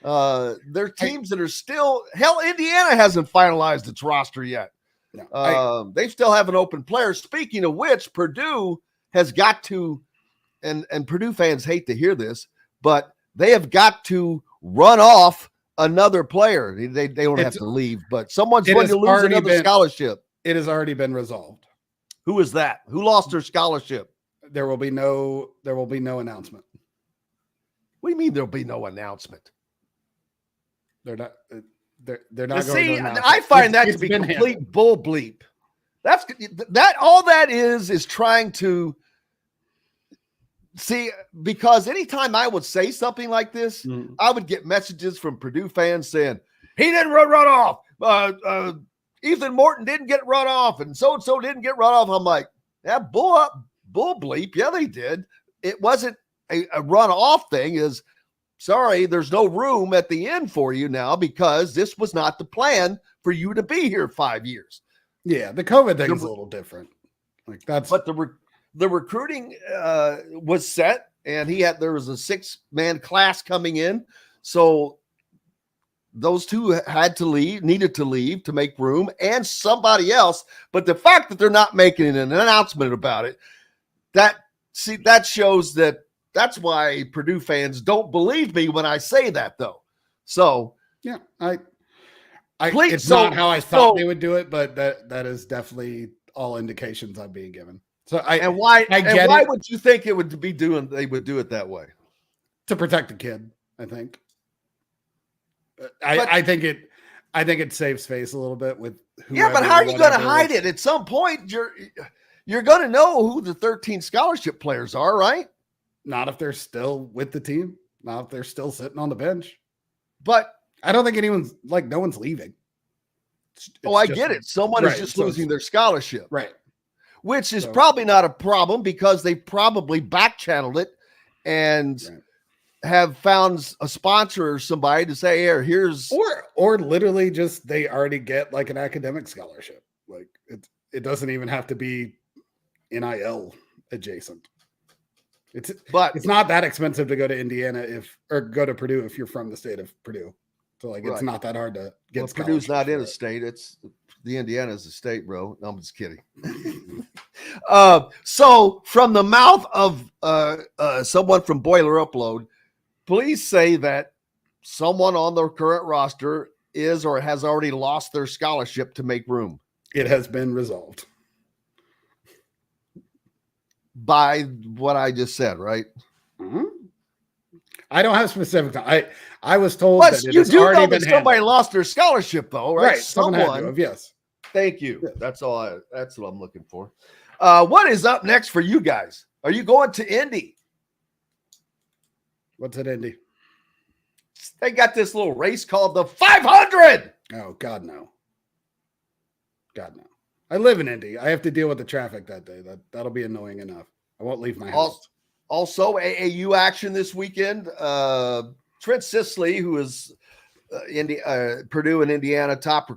There are teams that are still – hell, Indiana hasn't finalized its roster yet. No, they still have an open player. Speaking of which, Purdue has got to – and Purdue fans hate to hear this, but they have got to run off another player. They don't have to leave, but someone's going to lose another scholarship. It has already been resolved. Who is that? Who lost their scholarship? There will be no announcement. What do you mean there'll be no announcment? They're not going see, to announce I find that to be complete bull bleep. All that is trying to see, because anytime I would say something like this, I would get messages from Purdue fans saying, he didn't run off. Ethan Morton didn't get run off, and so-and-so didn't get run off. I'm like, bull bleep. Yeah, they did. It wasn't a run off thing. Is sorry, there's no room at the end for you now because this was not the plan for you to be here 5 years. Yeah, the COVID thing is a little different. Like that's. But the recruiting was set, and there was a 6-man class coming in, so. Those two needed to leave to make room, and somebody else. But the fact that they're not making an announcement about it, that shows that's why Purdue fans don't believe me when I say that, though. So yeah, it's not how I thought they would do it, but that is definitely all indications I'm being given. So why it. would you think they would do it that way? To protect the kid, I think. I think it saves face a little bit with whoever. Yeah, but how are you going to hide it? At some point, you're going to know who the 13 scholarship players are, right? Not if they're still with the team. Not if they're still sitting on the bench. But I don't think anyone's no one's leaving. I get it. Someone is just losing their scholarship. Right. Which is probably not a problem because they probably back-channeled it and have found a sponsor or somebody to say, here's or literally just they already get like an academic scholarship. Like it doesn't even have to be NIL adjacent. It's not that expensive to go to Indiana or go to Purdue if you're from the state of Purdue. So like it's not that hard to get. Well, Purdue's not in a state. It's the Indiana's a state, bro. No, I'm just kidding. So from the mouth of someone from Boiler Upload, police say that someone on their current roster is or has already lost their scholarship to make room. It has been resolved by what I just said, right? Mm-hmm. I don't have specific time. I was told that it has already been somebody handled. Lost their scholarship, though, right? Someone had to have, yes. Thank you. Yeah. That's what I'm looking for. What is up next for you guys? Are you going to Indy? What's at Indy? They got this little race called the 500. Oh, God, no. God, no. I live in Indy. I have to deal with the traffic that day. That'll be annoying enough. I won't leave my house. Also, AAU action this weekend. Trent Sisley, who is Purdue and Indiana top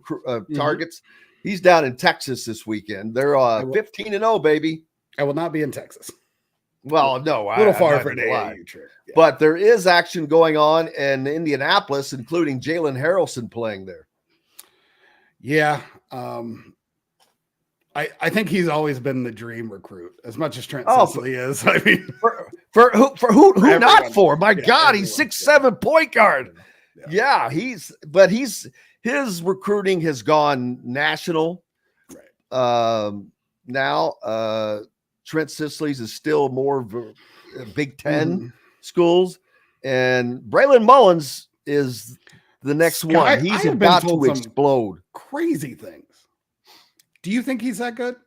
targets, he's down in Texas this weekend. They're 15-0, baby. I will not be in Texas. Well, no, a little far for an AAU trip. Yeah. But there is action going on in Indianapolis, including Jalen Harrelson playing there. Yeah. I think he's always been the dream recruit, as much as Trent Sisley is. I mean, for who not for? My God, everyone, he's 6'7" point guard. Yeah, his recruiting has gone national. Right. Now Trent Sisley's is still more Big Ten schools, and Braylon Mullins is the next one. He's about to explode. Crazy things. Do you think he's that good?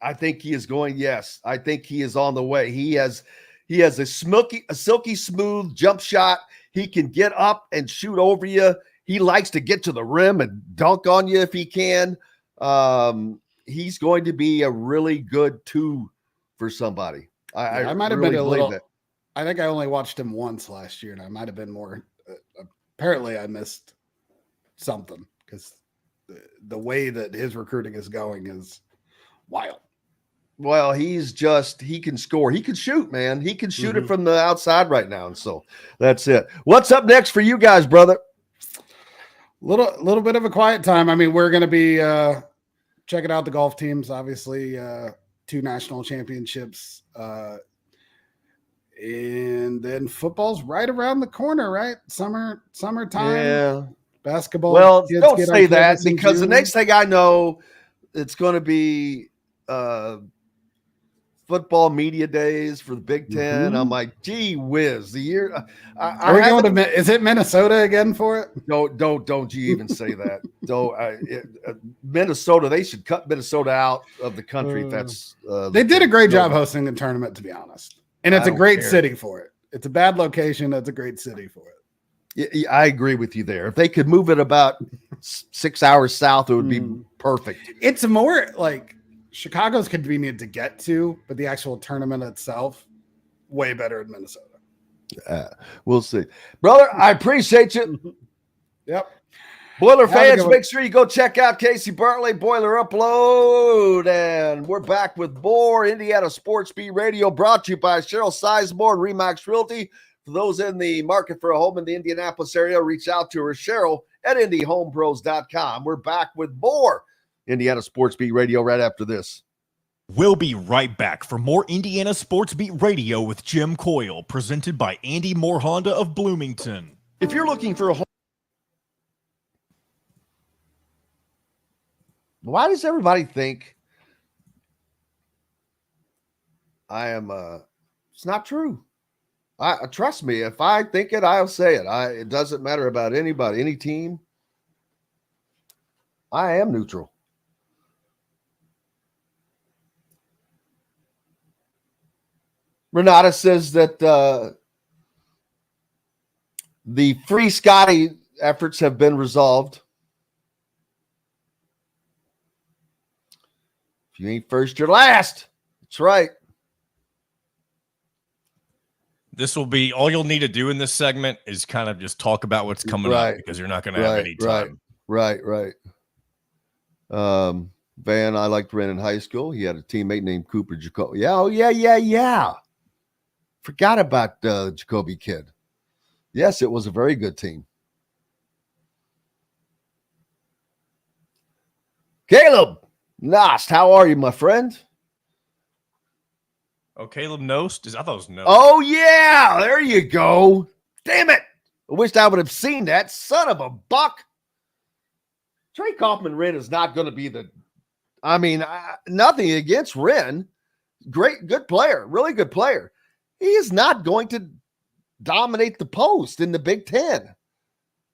I think he is going. Yes, I think he is on the way. He has a silky smooth jump shot. He can get up and shoot over you. He likes to get to the rim and dunk on you if he can. He's going to be a really good 2 for somebody. I might have been a little. I think I only watched him once last year, and I might have been more. Apparently, I missed something because the way that his recruiting is going is wild. Well, he can score. He can shoot, man. He can shoot it from the outside right now. And so that's it. What's up next for you guys, brother? Little bit of a quiet time. I mean, we're going to be checking out the golf teams, obviously 2 national championships. And then football's right around the corner, right? Summertime. Yeah. Basketball. Well, don't say that because the next thing I know, it's going to be football media days for the Big Ten. I'm like, gee whiz, the year. Are we going to? Is it Minnesota again for it? Don't you even say that. Minnesota, they should cut Minnesota out of the country. That's they did a great job hosting the tournament, to be honest, and it's a great city for it. It's a bad location. That's a great city for it. Yeah, I agree with you there. If they could move it about 6 hours south, it would be perfect. It's more like Chicago's convenient to get to, but the actual tournament itself, way better in Minnesota. We'll see. Brother, I appreciate you. Yep. Boiler fans, make sure you go check out Casey Bartley, Boiler Upload. And we're back with more Indiana Sports Beat Radio, brought to you by Cheryl Sizemore and Remax Realty. For those in the market for a home in the Indianapolis area, reach out to her, Cheryl, at IndyHomePros.com. We're back with more Indiana Sports Beat Radio right after this. We'll be right back for more Indiana Sports Beat Radio with Jim Coyle, presented by Andy Moore Honda of Bloomington. If you're looking for a home, why does everybody think It's not true. Trust me, if I think it, I'll say it. It doesn't matter about anybody, any team. I am neutral. Renata says that the free Scottie efforts have been resolved. If you ain't first, you're last. That's right. This will be all you'll need to do in this segment is kind of just talk about what's coming up because you're not going to have any time. Right. Van, I liked Ren in high school. He had a teammate named Cooper Jacoby. Yeah. Forgot about Jacoby kid. Yes, it was a very good team. Caleb Nost, how are you, my friend? Oh, Caleb Nost? I thought it was Nost. Oh, yeah. There you go. Damn it. I wished I would have seen that. Son of a buck. Trey Kaufman-Renn is not going to be nothing against Renn. Good player. Really good player. He is not going to dominate the post in the Big Ten.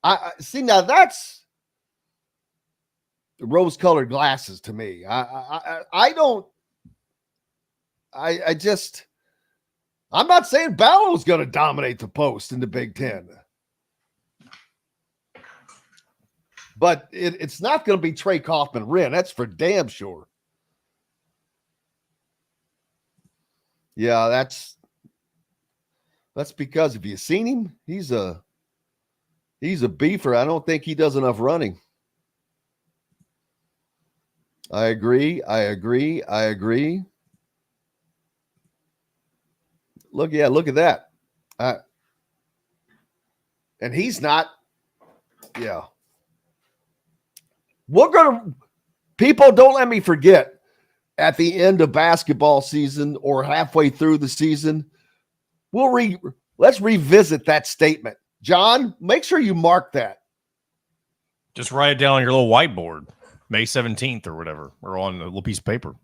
I see, now that's rose-colored glasses to me. I'm not saying Ballow's going to dominate the post in the Big Ten. But it's not going to be Trey Kaufman-Renn. That's for damn sure. Yeah, that's because if you've seen him, he's a beefer. I don't think he does enough running. I agree. Look at that. And he's not, yeah. People don't let me forget at the end of basketball season or halfway through the season, let's revisit that statement. John, make sure you mark that. Just write it down on your little whiteboard, May 17th or whatever, or on a little piece of paper.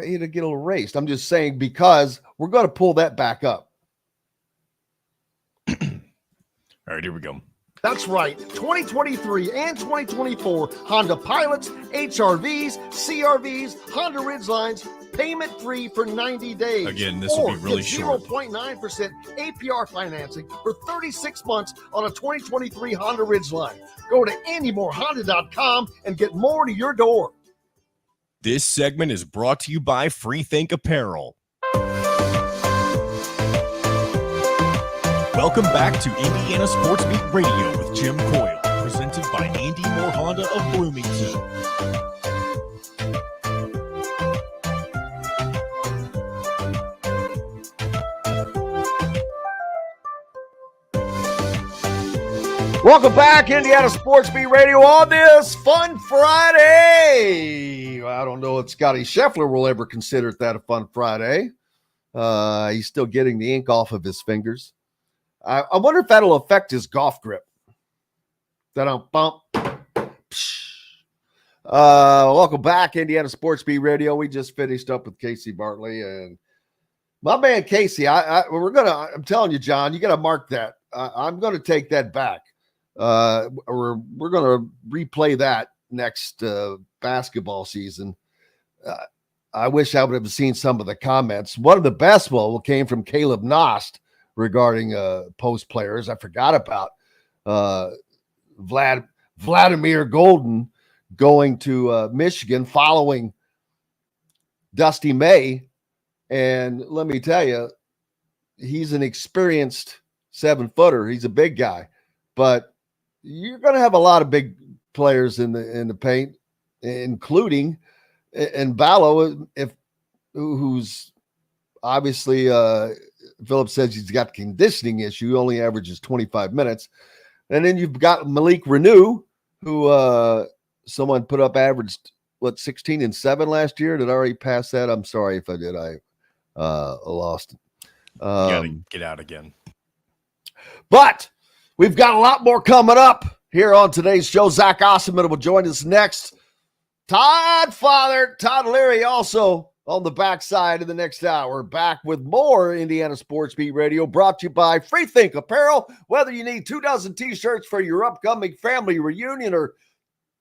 It'll get erased. I'm just saying because we're going to pull that back up. All right, here we go. That's right. 2023 and 2024 Honda Pilots, HRVs, CRVs, Honda Ridgelines, payment free for 90 days. Again, this will be really short. 0.9% APR financing for 36 months on a 2023 Honda Ridgeline. Go to anymorehonda.com and get more to your door. This segment is brought to you by Freethink Apparel. Welcome back to Indiana Sports Beat Radio with Jim Coyle, presented by Andy Moore Honda of Bloomington. Welcome back, Indiana Sports Beat Radio on this Fun Friday. I don't know if Scottie Scheffler will ever consider that a Fun Friday. He's still getting the ink off of his fingers. I wonder if that'll affect his golf grip. Welcome back, Indiana Sports Beat Radio. We just finished up with Casey Bartley and my man Casey. I'm telling you, John, you got to mark that. I'm going to take that back. We're going to replay that next basketball season. I wish I would have seen some of the comments. One of the best came from Caleb Nost regarding post players. I forgot about Vladimir Golden going to Michigan following Dusty May. And let me tell you, he's an experienced 7-footer. He's a big guy, but you're going to have a lot of big players in the paint, including and Ballo, who's obviously Phillips says he's got a conditioning issue, only averages 25 minutes. And then you've got Malik Renew, who someone put up averaged 16 and 7 last year. Did I already pass that? I'm sorry if I did. I lost. You gotta get out again. But we've got a lot more coming up here on today's show. Zach Osterman will join us next. Todd Leary also on the backside of the next hour. Back with more Indiana Sports Beat Radio, brought to you by Free Think Apparel. Whether you need 24 t-shirts for your upcoming family reunion or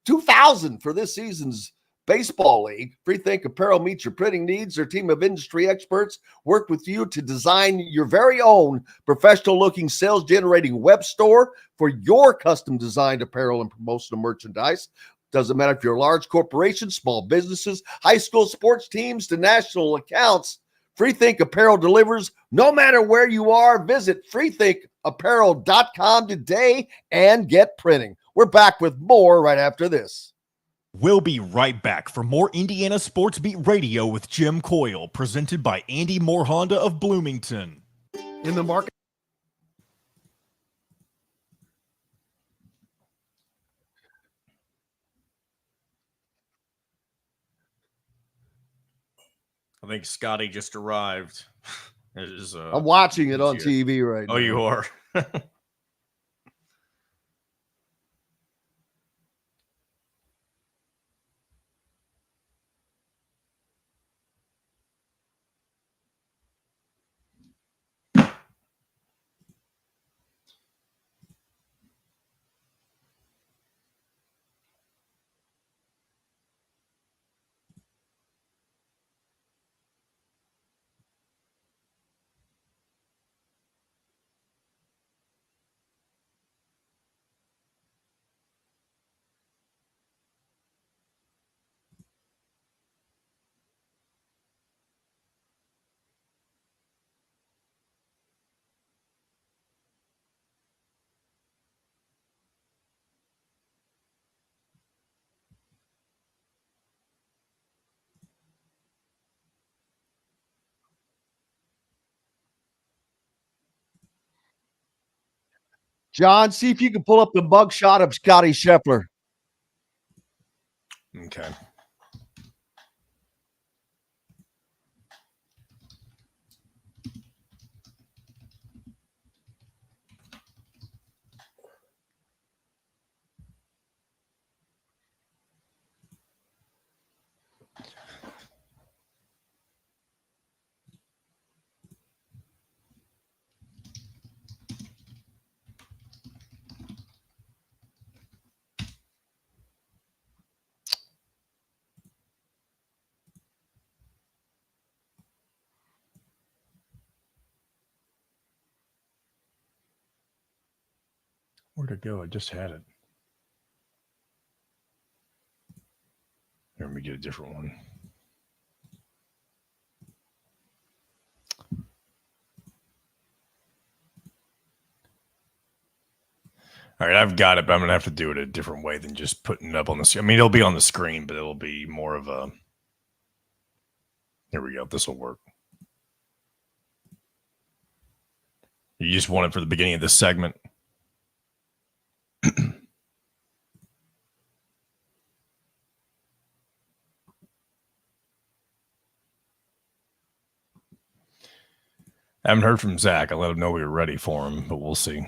2,000 for this season's baseball league, Free Think Apparel meets your printing needs. Their team of industry experts work with you to design your very own professional-looking, sales-generating web store for your custom-designed apparel and promotional merchandise. Doesn't matter if you're a large corporation, small businesses, high school sports teams to national accounts. Free Think Apparel delivers no matter where you are. Visit freethinkapparel.com today and get printing. We're back with more right after this. We'll be right back for more Indiana Sports Beat Radio with Jim Coyle, presented by Andy Moore Honda of Bloomington. In the market. I think Scottie just arrived. I'm watching it on TV right now. Oh, you are? John, see if you can pull up the mug shot of Scottie Scheffler. Okay. Where'd it go? I just had it. Let me get a different one. All right, I've got it, but I'm going to have to do it a different way than just putting it up on the screen. I mean, it'll be on the screen, but it'll be more of a... Here we go. This will work. You just want it for the beginning of this segment. I haven't heard from Zach. I let him know we were ready for him, but we'll see.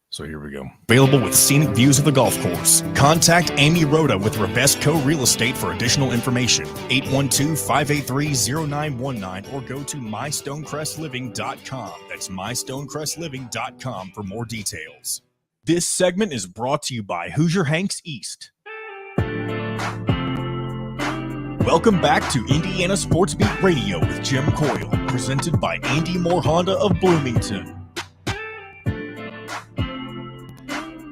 So here we go. Available with scenic views of the golf course. Contact Amy Rhoda with Ravesco Real Estate for additional information. 812-583-0919 or go to mystonecrestliving.com. That's mystonecrestliving.com for more details. This segment is brought to you by Hoosier Hanks East. Welcome back to Indiana Sports Beat Radio with Jim Coyle, presented by Andy Moore Honda of Bloomington.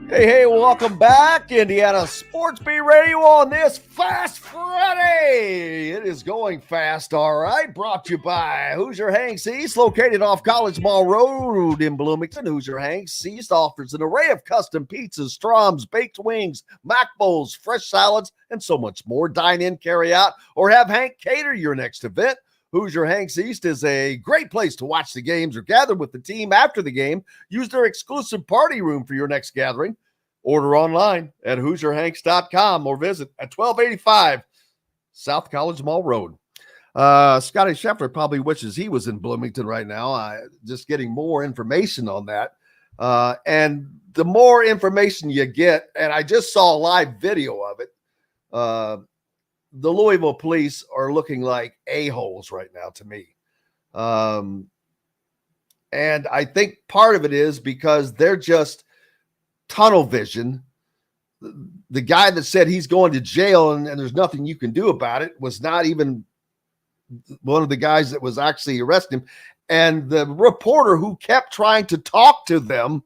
Hey, welcome back. Indiana Sports Beat Radio on this Fast Friday. It is going fast, all right. Brought to you by Hoosier Hanks East, located off College Mall Road in Bloomington. Hoosier Hanks East offers an array of custom pizzas, strums, baked wings, mac bowls, fresh salads, and so much more. Dine in, carry out, or have Hank cater your next event. Hoosier Hanks East is a great place to watch the games or gather with the team after the game. Use their exclusive party room for your next gathering. Order online at HoosierHanks.com or visit at 1285 South College Mall Road. Scottie Scheffler probably wishes he was in Bloomington right now. Just getting more information on that. And the more information you get, and I just saw a live video of it, the Louisville police are looking like a-holes right now to me. And I think part of it is because they're just tunnel vision. The guy that said he's going to jail and there's nothing you can do about it was not even one of the guys that was actually arresting him. And the reporter who kept trying to talk to them,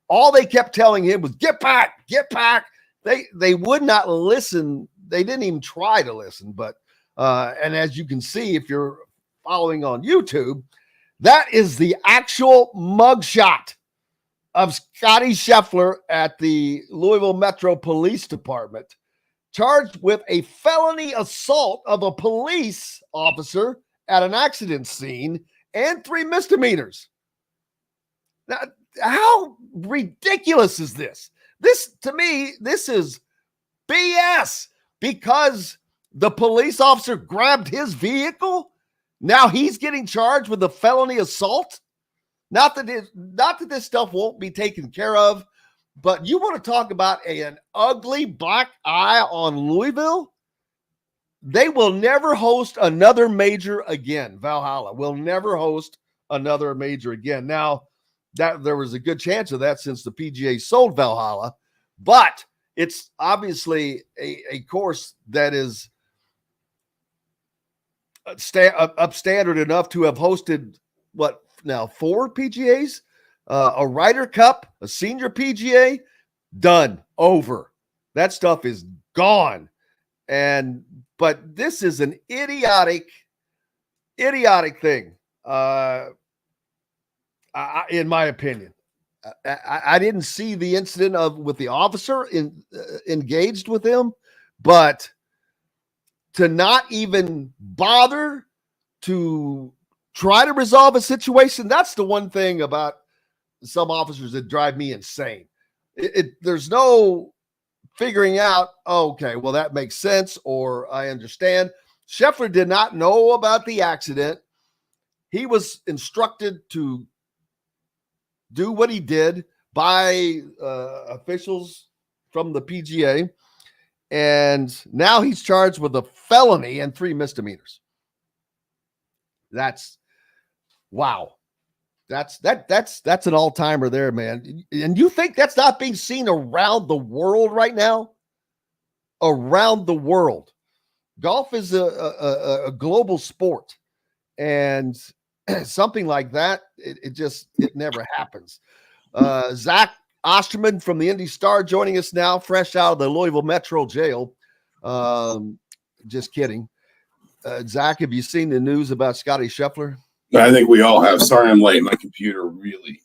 all they kept telling him was, get back, get back. They would not listen. They didn't even try to listen. But and as you can see, if you're following on YouTube, that is the actual mugshot of Scottie Scheffler at the Louisville Metro Police Department, charged with a felony assault of a police officer at an accident scene and 3 misdemeanors. Now, how ridiculous is this? This, to me, this is BS, because the police officer grabbed his vehicle. Now he's getting charged with a felony assault. Not that this stuff won't be taken care of, but you want to talk about an ugly black eye on Louisville? They will never host another major again. Valhalla will never host another major again. Now, that there was a good chance of that since the PGA sold Valhalla, but it's obviously a course that is upstandard enough to have hosted what now 4 PGAs, a Ryder Cup, a senior PGA, done, over. That stuff is gone. But this is an idiotic thing, in my opinion. I didn't see the incident with the officer engaged with him, but to not even bother to try to resolve a situation, that's the one thing about some officers that drive me insane. There's no figuring out, okay, well, that makes sense, or I understand. Scheffler did not know about the accident. He was instructed to do what he did by officials from the PGA, and now he's charged with a felony and 3 misdemeanors. That's wow. That's an all-timer there, man. And you think that's not being seen around the world right now? Around the world. Golf is a global sport, and something like that, it never happens. Zach Osterman from the Indy Star joining us now, fresh out of the Louisville Metro Jail. Just kidding. Zach, have you seen the news about Scottie Scheffler? I think we all have. Sorry I'm late. My computer really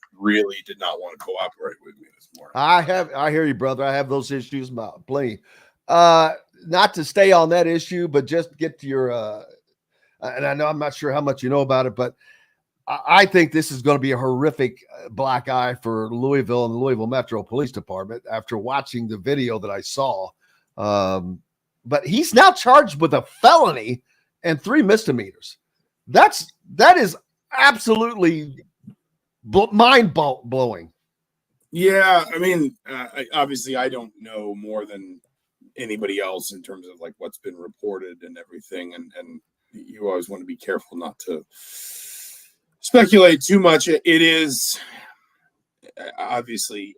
did not want to cooperate with me this morning. I hear you, brother. I have those issues plenty. Not to stay on that issue, but just get to your and I know I'm not sure how much you know about it, but I think this is going to be a horrific black eye for Louisville and the Louisville Metro Police Department after watching the video that I saw. But he's now charged with a felony and 3 misdemeanors. That is absolutely mind blowing. Yeah, I mean, obviously, I don't know more than anybody else in terms of like what's been reported and everything, and you always want to be careful not to speculate too much. It is obviously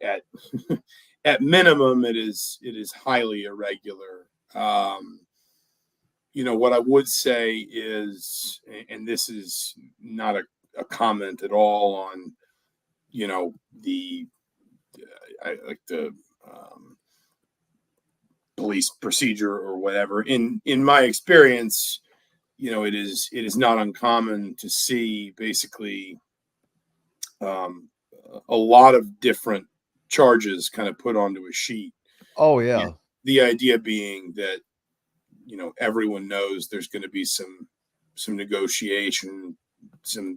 at minimum, it is highly irregular. What I would say is, and this is not a comment at all on, the police procedure or whatever. In my experience, it is not uncommon to see basically a lot of different charges kind of put onto a sheet. Oh yeah. And the idea being that, everyone knows there's going to be some negotiation, some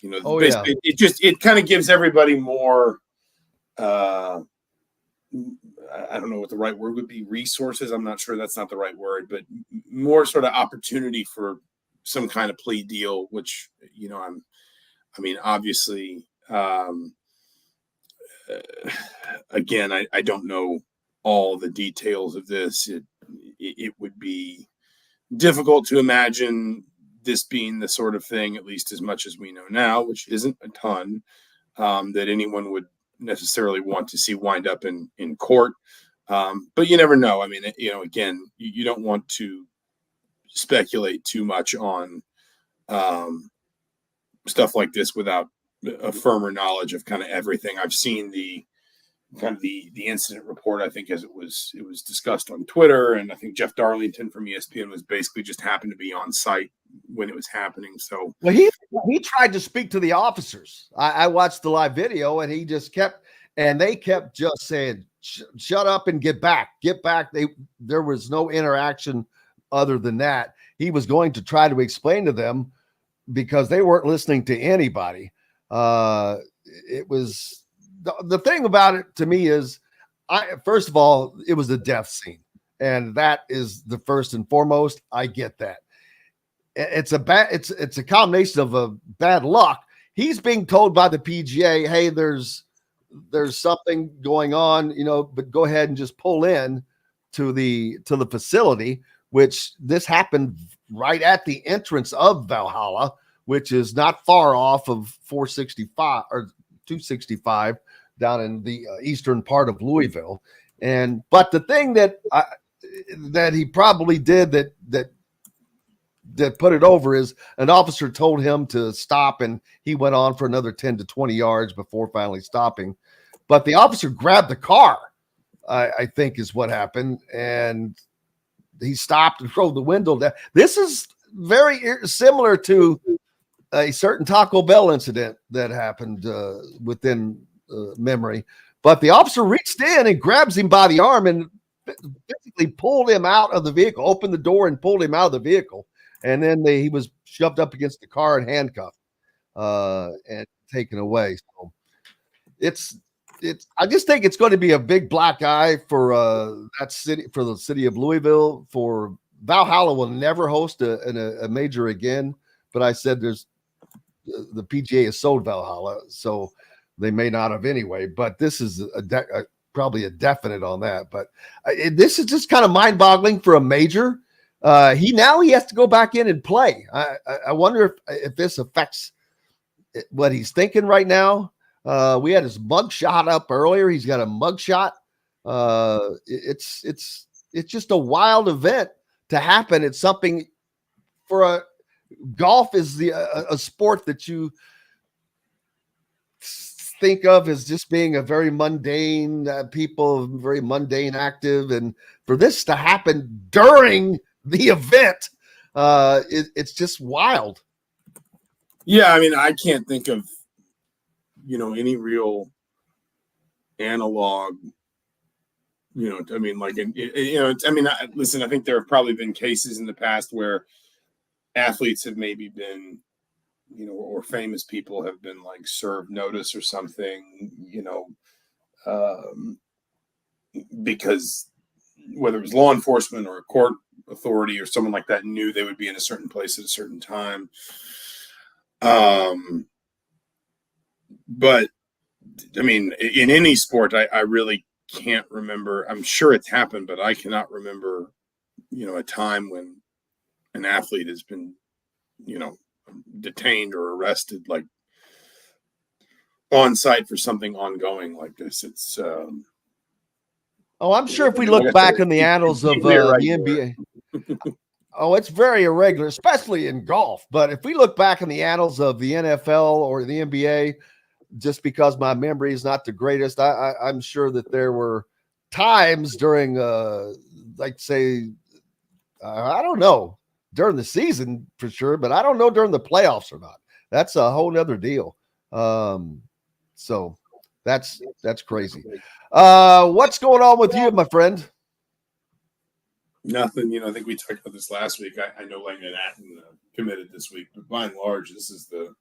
basically it kind of gives everybody more, I don't know what the right word would be, resources. I'm not sure that's not the right word, but more sort of opportunity for some kind of plea deal, which, obviously, again, I don't know all the details of this, it would be difficult to imagine this being the sort of thing, at least as much as we know now, which isn't a ton, that anyone would necessarily want to see wind up in court. But you never know. I mean, again, you don't want to speculate too much on stuff like this without a firmer knowledge of kind of everything. I've seen the incident report, I think, as it was discussed on Twitter, and I think Jeff Darlington from ESPN was basically just happened to be on site when it was happening. So, well, he tried to speak to the officers. I watched the live video, and he just kept, and they kept just saying, "Shut up and get back, get back." There was no interaction other than that. He was going to try to explain to them because they weren't listening to anybody. It was. The thing about it to me is, first of all, it was a death scene, and that is the first and foremost. I get that. It's a combination of a bad luck. He's being told by the PGA, "Hey, there's something going on, but go ahead and just pull in to the facility," which this happened right at the entrance of Valhalla, which is not far off of 465 or 265 down in the eastern part of Louisville. But the thing that he probably did that put it over is an officer told him to stop, and he went on for another 10 to 20 yards before finally stopping. But the officer grabbed the car, I think is what happened, and he stopped and rolled the window down. This is very similar to a certain Taco Bell incident that happened within memory. But the officer reached in and grabs him by the arm and basically pulled him out of the vehicle, opened the door and pulled him out of the vehicle. And then he was shoved up against the car and handcuffed and taken away. So I just think it's going to be a big black eye for that city, for the city of Louisville. For Valhalla will never host a major again. But I said the PGA has sold Valhalla, so they may not have anyway. But this is probably a definite on that. But this is just kind of mind-boggling for a major. He has to go back in and play. I wonder if this affects what he's thinking right now. We had his mug shot up earlier. He's got a mug shot. It's just a wild event to happen. It's something for golf is a sport that you think of as just being a very mundane very mundane active, and for this to happen during the event, it's just wild. Yeah, I mean, I can't think of any real analog. I mean, like listen, I think there have probably been cases in the past where athletes have maybe been, or famous people have been like served notice or something, because whether it was law enforcement or a court authority or someone like that knew they would be in a certain place at a certain time. But I mean, in any sport, I really can't remember. I'm sure it's happened, but I cannot remember, a time when an athlete has been, detained or arrested, like on site for something ongoing like this. It's, I'm sure if we look back in the annals of the NBA, it's very irregular, especially in golf. But if we look back in the annals of the NFL or the NBA, just because my memory is not the greatest, I'm sure that there were times during, I don't know, during the season for sure, but I don't know during the playoffs or not. That's a whole nother deal. So that's crazy. What's going on with you, my friend? Nothing. I think we talked about this last week. I know Langdon Atten committed this week, but by and large, this is the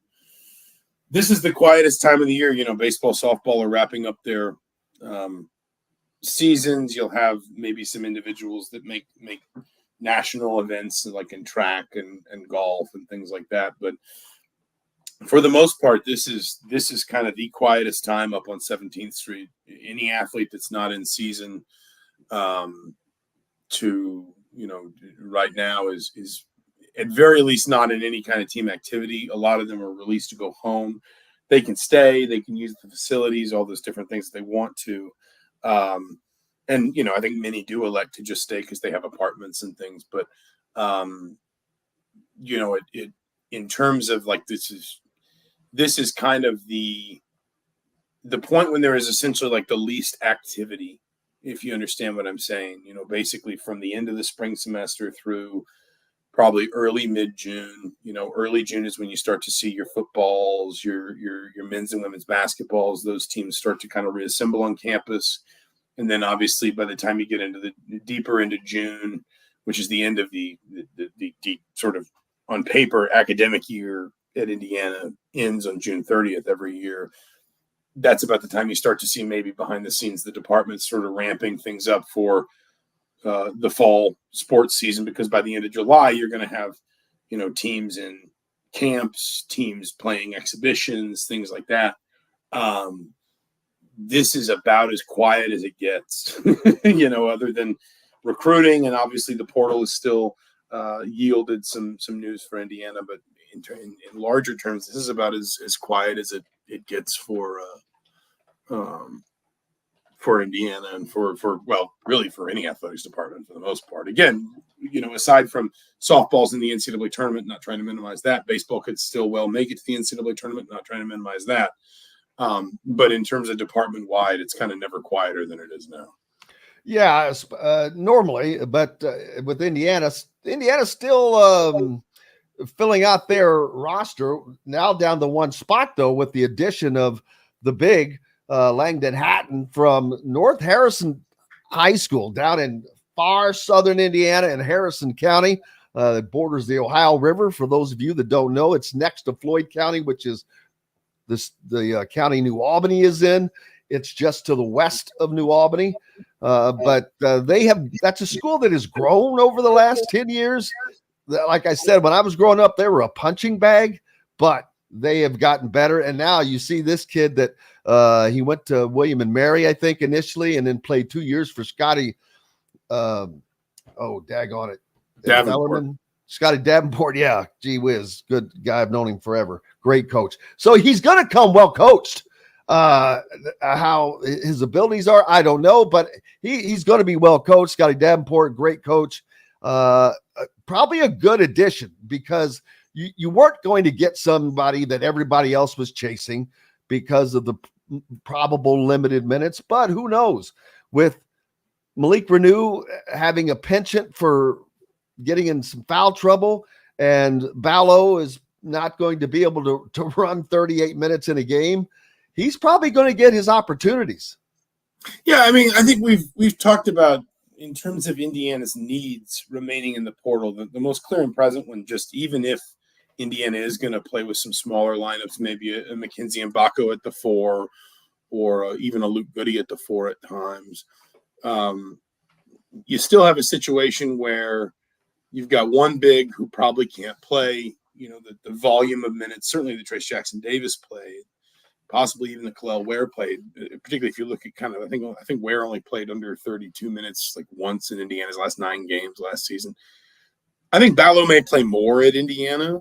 quietest time of the year. Baseball, softball are wrapping up their seasons. You'll have maybe some individuals that make national events like in track and golf and things like that. But for the most part, this is kind of the quietest time up on 17th Street. Any athlete that's not in season to, right now is at very least not in any kind of team activity. A lot of them are released to go home. They can stay, they can use the facilities, all those different things they want to. And, I think many do elect to just stay because they have apartments and things. But, it in terms of like, this is kind of the point when there is essentially like the least activity, if you understand what I'm saying, basically from the end of the spring semester through probably early mid-June. Early June is when you start to see your footballs, your men's and women's basketballs. Those teams start to kind of reassemble on campus. And then obviously by the time you get into the deeper into June, which is the end of the sort of on paper academic year at Indiana, ends on June 30th every year. That's about the time you start to see maybe behind the scenes the departments sort of ramping things up for the fall sports season, because by the end of July you're going to have teams in camps, teams playing exhibitions, things like that. This is about as quiet as it gets, other than recruiting, and obviously the portal is still yielded some news for Indiana, but in larger terms, this is about as quiet as it gets for Indiana and for really for any athletics department for the most part. Again, aside from softballs in the NCAA tournament, not trying to minimize that, baseball could still well make it to the NCAA tournament, not trying to minimize that. But in terms of department wide, it's kind of never quieter than it is now. Yeah, normally, but with Indiana's still filling out their roster, now down to one spot, though, with the addition of the big Langdon Hatton from North Harrison High School down in far southern Indiana in Harrison County. It borders the Ohio River. For those of you that don't know, it's next to Floyd County, which is the county New Albany is in. It's just to the west of New Albany. But that's a school that has grown over the last 10 years. Like I said, when I was growing up, they were a punching bag, but they have gotten better. And now you see this kid that he went to William and Mary, I think, initially, and then played 2 years for Scottie. Daggone it. Davenport. Scottie Davenport. Yeah. Gee whiz. Good guy. I've known him forever. Great coach. So he's going to come well coached. How his abilities are, I don't know, but he's going to be well coached. Scottie Davenport, great coach. Probably a good addition, because you weren't going to get somebody that everybody else was chasing because of the probable limited minutes, but who knows? With Malik Renew having a penchant for getting in some foul trouble, and Ballo is not going to be able to run 38 minutes in a game, he's probably going to get his opportunities. Yeah, I mean, I think we've talked about, in terms of Indiana's needs remaining in the portal, the most clear and present one, just even if Indiana is going to play with some smaller lineups, maybe a Mackenzie Mbako at the 4, or even a Luke Goody at the 4 at times, you still have a situation where you've got one big who probably can't play, the volume of minutes, certainly the Trace Jackson Davis played, possibly even the Kalel Ware played, particularly if you look at kind of, I think Ware only played under 32 minutes like once in Indiana's last 9 games last season. I think Ballo may play more at Indiana.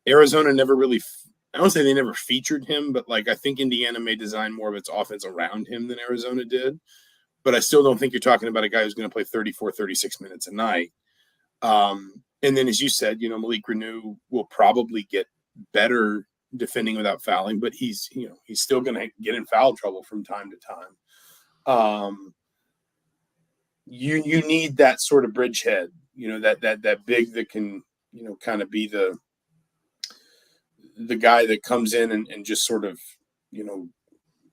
Arizona never really, I don't say they never featured him, but like I think Indiana may design more of its offense around him than Arizona did. But I still don't think you're talking about a guy who's going to play 34, 36 minutes a night. And then, as you said, Malik Renew will probably get better defending without fouling, but he's still going to get in foul trouble from time to time. You need that sort of bridgehead, that big that can, kind of be the guy that comes in and just sort of,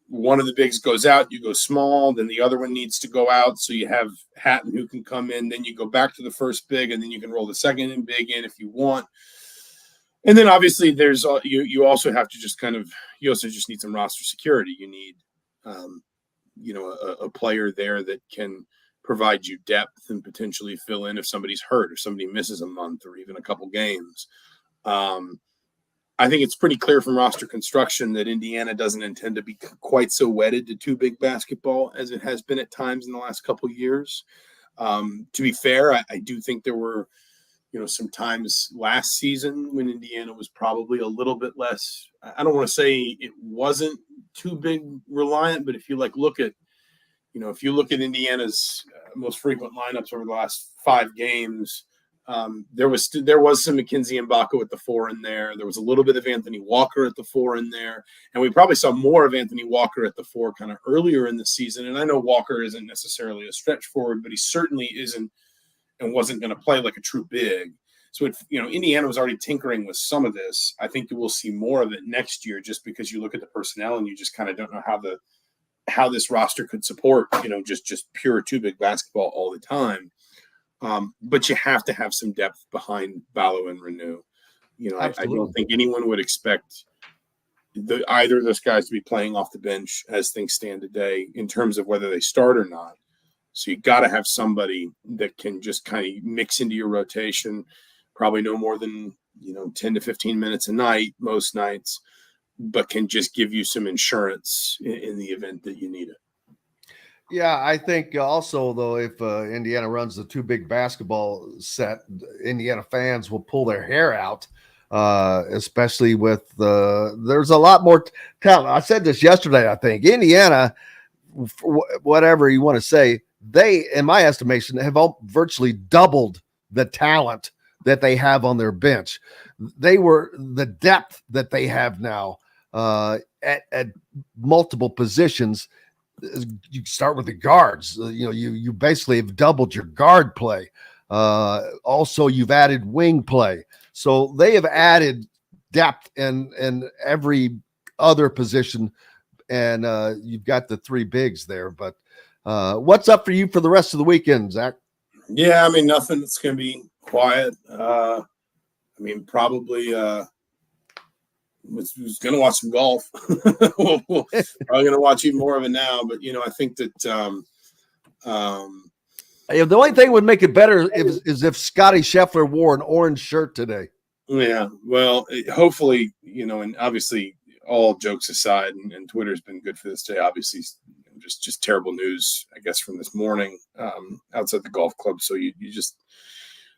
one of the bigs goes out, you go small, then the other one needs to go out. So you have Hatton who can come in, then you go back to the first big, and then you can roll the second and big in if you want. And then obviously there's you also have to just you also just need some roster security. You need, a player there that can provide you depth and potentially fill in if somebody's hurt or somebody misses a month or even a couple games. I think it's pretty clear from roster construction that Indiana doesn't intend to be quite so wedded to two big basketball as it has been at times in the last couple of years. To be fair, I do think there were, some times last season when Indiana was probably a little bit less. I don't want to say it wasn't too big reliant, but if you look at Indiana's most frequent lineups over the last 5 games, there was some Mackenzie Mbako at the 4 in there. There was a little bit of Anthony Walker at the 4 in there. And we probably saw more of Anthony Walker at the 4 kind of earlier in the season. And I know Walker isn't necessarily a stretch forward, but he certainly isn't and wasn't going to play like a true big. So, Indiana was already tinkering with some of this. I think you will see more of it next year just because you look at the personnel and you just kind of don't know how this roster could support, just pure two big basketball all the time. But you have to have some depth behind Ballo and Renew. I don't think anyone would expect either of those guys to be playing off the bench as things stand today in terms of whether they start or not. So you got to have somebody that can just kind of mix into your rotation, probably no more than 10 to 15 minutes a night most nights, but can just give you some insurance in the event that you need it. Yeah, I think also, though, if Indiana runs the two big basketball set, Indiana fans will pull their hair out, especially with there's a lot more talent. I said this yesterday, I think. Indiana, whatever you want to say, they, in my estimation, have virtually doubled the talent that they have on their bench. They were the depth that they have now at multiple positions. You start with the guards. You basically have doubled your guard play. Also, you've added wing play. So they have added depth in every other position, and you've got the 3 bigs there. But what's up for you for the rest of the weekend, Zach? Yeah, nothing. It's going to be quiet. Probably was going to watch some golf. we're probably going to watch even more of it now. But, I think that the only thing would make it better is if Scottie Scheffler wore an orange shirt today. Yeah, well, hopefully, and obviously all jokes aside, and Twitter's been good for this day, obviously just terrible news, I guess, from this morning outside the golf club. So you just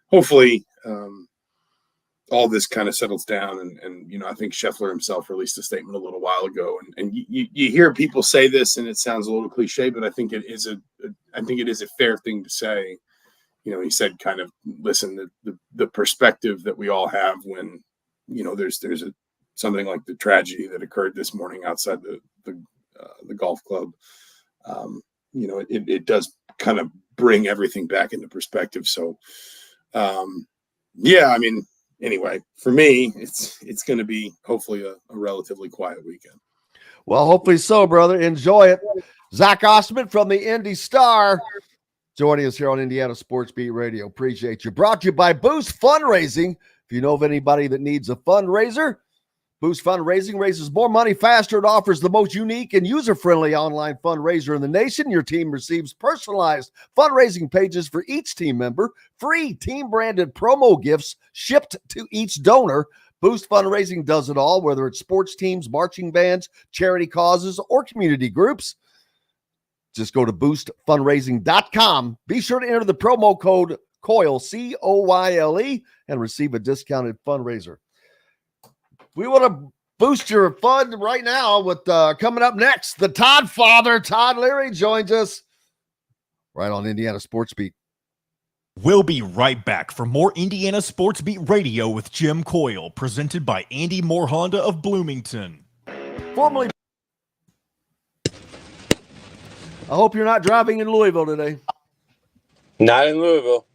hopefully all this kind of settles down. And I think Scheffler himself released a statement a little while ago. And you hear people say this, and it sounds a little cliche, but I think it is a fair thing to say. He said kind of, listen, the perspective that we all have when, there's something like the tragedy that occurred this morning outside the golf club. It does kind of bring everything back into perspective. So, anyway, for me, it's going to be hopefully a relatively quiet weekend. Well, hopefully so, brother. Enjoy it. Zach Ostman from the Indy Star joining us here on Indiana Sports Beat Radio. Appreciate you. Brought to you by Boost Fundraising. If you know of anybody that needs a fundraiser, Boost Fundraising raises more money faster. It offers the most unique and user-friendly online fundraiser in the nation. Your team receives personalized fundraising pages for each team member, free team-branded promo gifts shipped to each donor. Boost Fundraising does it all, whether it's sports teams, marching bands, charity causes, or community groups. Just go to boostfundraising.com. Be sure to enter the promo code COYLE, COYLE, and receive a discounted fundraiser. We want to boost your fun right now with coming up next. The Todd father, Todd Leary, joins us right on Indiana Sports Beat. We'll be right back for more Indiana Sports Beat Radio with Jim Coyle, presented by Andy Moore Honda of Bloomington. Formerly, I hope you're not driving in Louisville today. Not in Louisville.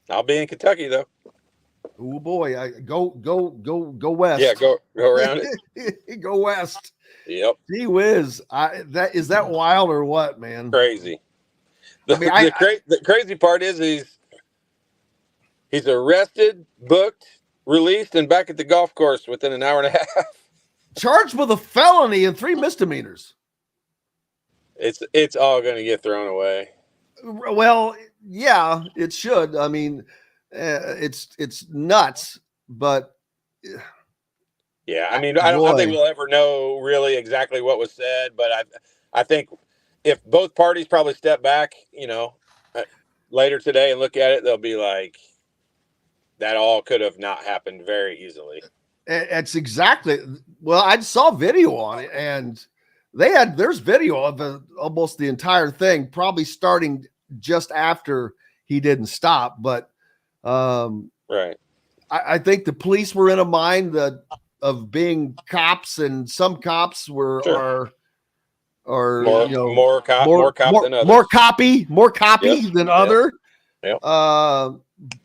I'll be in Kentucky though. Oh boy, go west. Yeah, go around it. Go west. Yep. Gee whiz, is that wild or what, man? Crazy. The crazy part is he's arrested, booked, released, and back at the golf course within an hour and a half. Charged with a felony and 3 misdemeanors. It's all going to get thrown away. Well, yeah, it should. I mean, it's nuts, but Yeah, I mean, I don't think we'll ever know really exactly what was said, but I think if both parties probably step back, later today and look at it, they'll be like, that all could have not happened very easily. It's exactly. Well, I saw video on it, and there's video of almost the entire thing, probably starting just after he didn't stop. But right, I think the police were in a mind of being cops, and some cops are more cop than others. More copy than yep. other. Yep.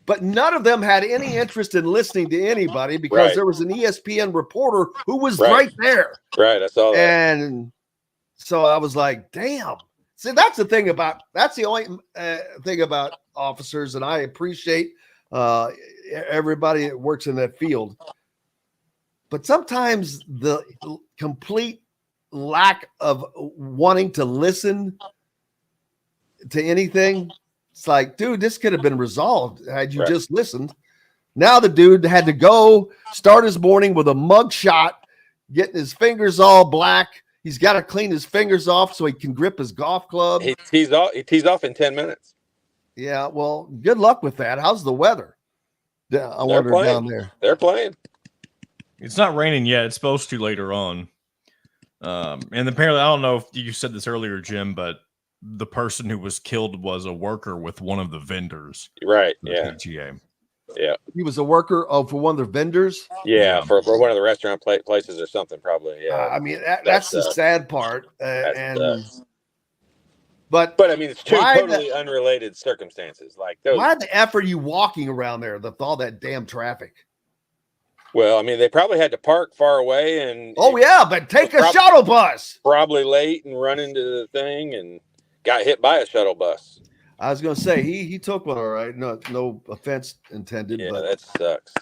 But none of them had any interest in listening to anybody because there was an ESPN reporter who was right there. Right, I saw that. And so I was like, damn. See, that's the only thing about officers, and I appreciate everybody that works in that field. But sometimes the complete lack of wanting to listen to anything, it's like, dude, this could have been resolved had you just listened. Now the dude had to go start his morning with a mug shot, getting his fingers all black. He's got to clean his fingers off so he can grip his golf club. He tees off in 10 minutes. Yeah, well, good luck with that. How's the weather? I wonder down there. They're playing. It's not raining yet. It's supposed to later on. And apparently, I don't know if you said this earlier, Jim, but the person who was killed was a worker with one of the vendors. Right. Yeah. PGA. Yeah. He was a worker for one of the vendors. Yeah, for one of the restaurant places or something, probably. Yeah. I mean, that's the sad part. But I mean, it's two totally unrelated circumstances. Like those. Why the F are you walking around there with all that damn traffic? Well, I mean, they probably had to park far away, and but take a shuttle bus. Probably late and run into the thing and got hit by a shuttle bus. I was going to say he took one, all right. No offense intended. Yeah, but that sucks.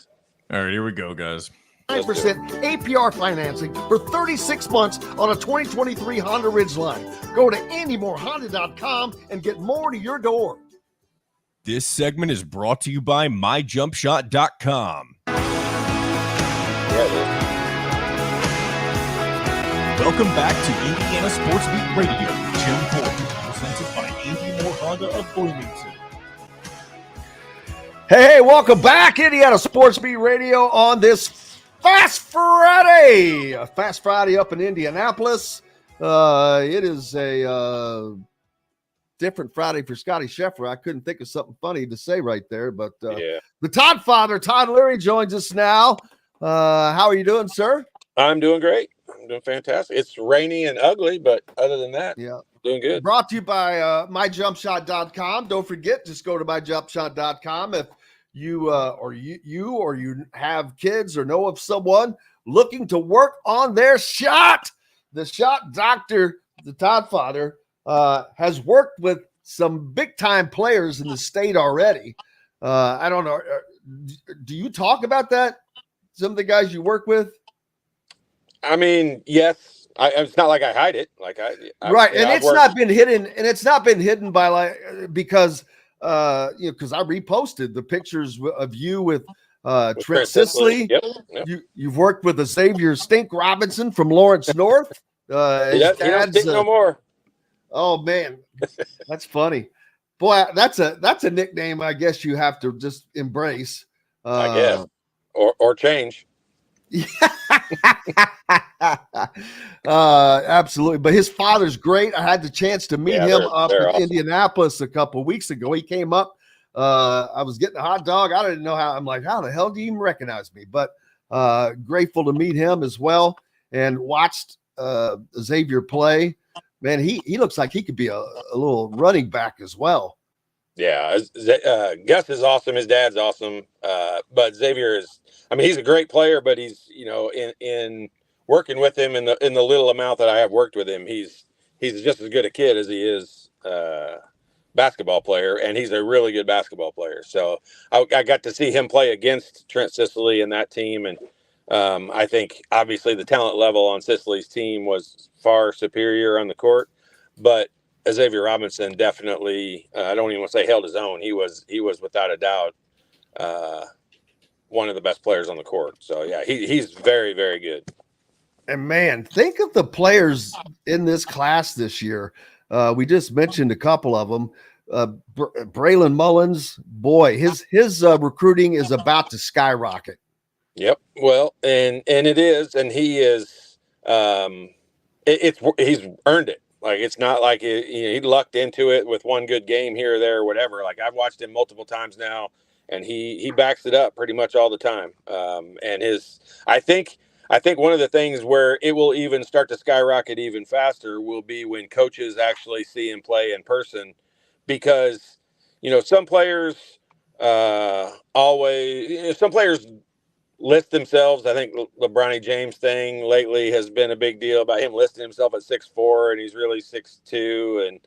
All right, here we go, guys. 9% APR financing for 36 months on a 2023 Honda Ridgeline. Go to AndyMooreHonda.com and get more to your door. This segment is brought to you by MyJumpShot.com. Welcome back to Indiana Sports Beat Radio with Jim Thornton, presented by Andy Moore Honda of Bloomington. Hey, welcome back, Indiana Sports Beat Radio on this Fast Friday. A Fast Friday up in Indianapolis. It is a different Friday for Scottie Scheffler. I couldn't think of something funny to say right there, but the Todd father, Todd Leary, joins us now. How are you doing, sir? I'm doing great. I'm doing fantastic. It's rainy and ugly, but other than that, doing good. Brought to you by MyJumpShot.com. Don't forget, just go to MyJumpShot.com if you have kids or know of someone looking to work on their shot. The shot doctor, the Todd father, has worked with some big-time players in the state already. I don't know. Do you talk about that? Some of the guys you work with? I mean, yes. It's not like I hide it. Right, and it's not been hidden. And it's not been hidden by because because I reposted the pictures of you with Trent Sisley. Yep. You've worked with Xavier Stink Robinson from Lawrence North. He doesn't stink no more. Oh man, that's funny. Boy, that's a nickname I guess you have to just embrace. I guess. Or change. Absolutely. But his father's great. I had the chance to meet him up in awesome. Indianapolis a couple of weeks ago. He came up. I was getting a hot dog. I didn't know how. I'm like, how the hell do you even recognize me? But grateful to meet him as well and watched Xavier play. Man, he looks like he could be a little running back as well. Yeah, Gus is awesome. His dad's awesome. But Xavier is, he's a great player, but he's, in working with him in the little amount that I have worked with him, he's just as good a kid as he is basketball player, and he's a really good basketball player. So I got to see him play against Trent Sisley and that team, and I think obviously the talent level on Sisley's team was far superior on the court, but Xavier Robinson definitely, I don't even want to say held his own. He was without a doubt one of the best players on the court. So yeah, he's very, very good. And man, think of the players in this class this year. We just mentioned a couple of them. Braylon Mullins, boy, his recruiting is about to skyrocket. Yep. Well, and it is, and he is. He's earned it. Like, it's not like he lucked into it with one good game here or there or whatever. Like, I've watched him multiple times now, and he backs it up pretty much all the time. And I think one of the things where it will even start to skyrocket even faster will be when coaches actually see him play in person, because, some players some players list themselves. I think LeBron James thing lately has been a big deal about him listing himself at 6'4", and he's really 6'2", and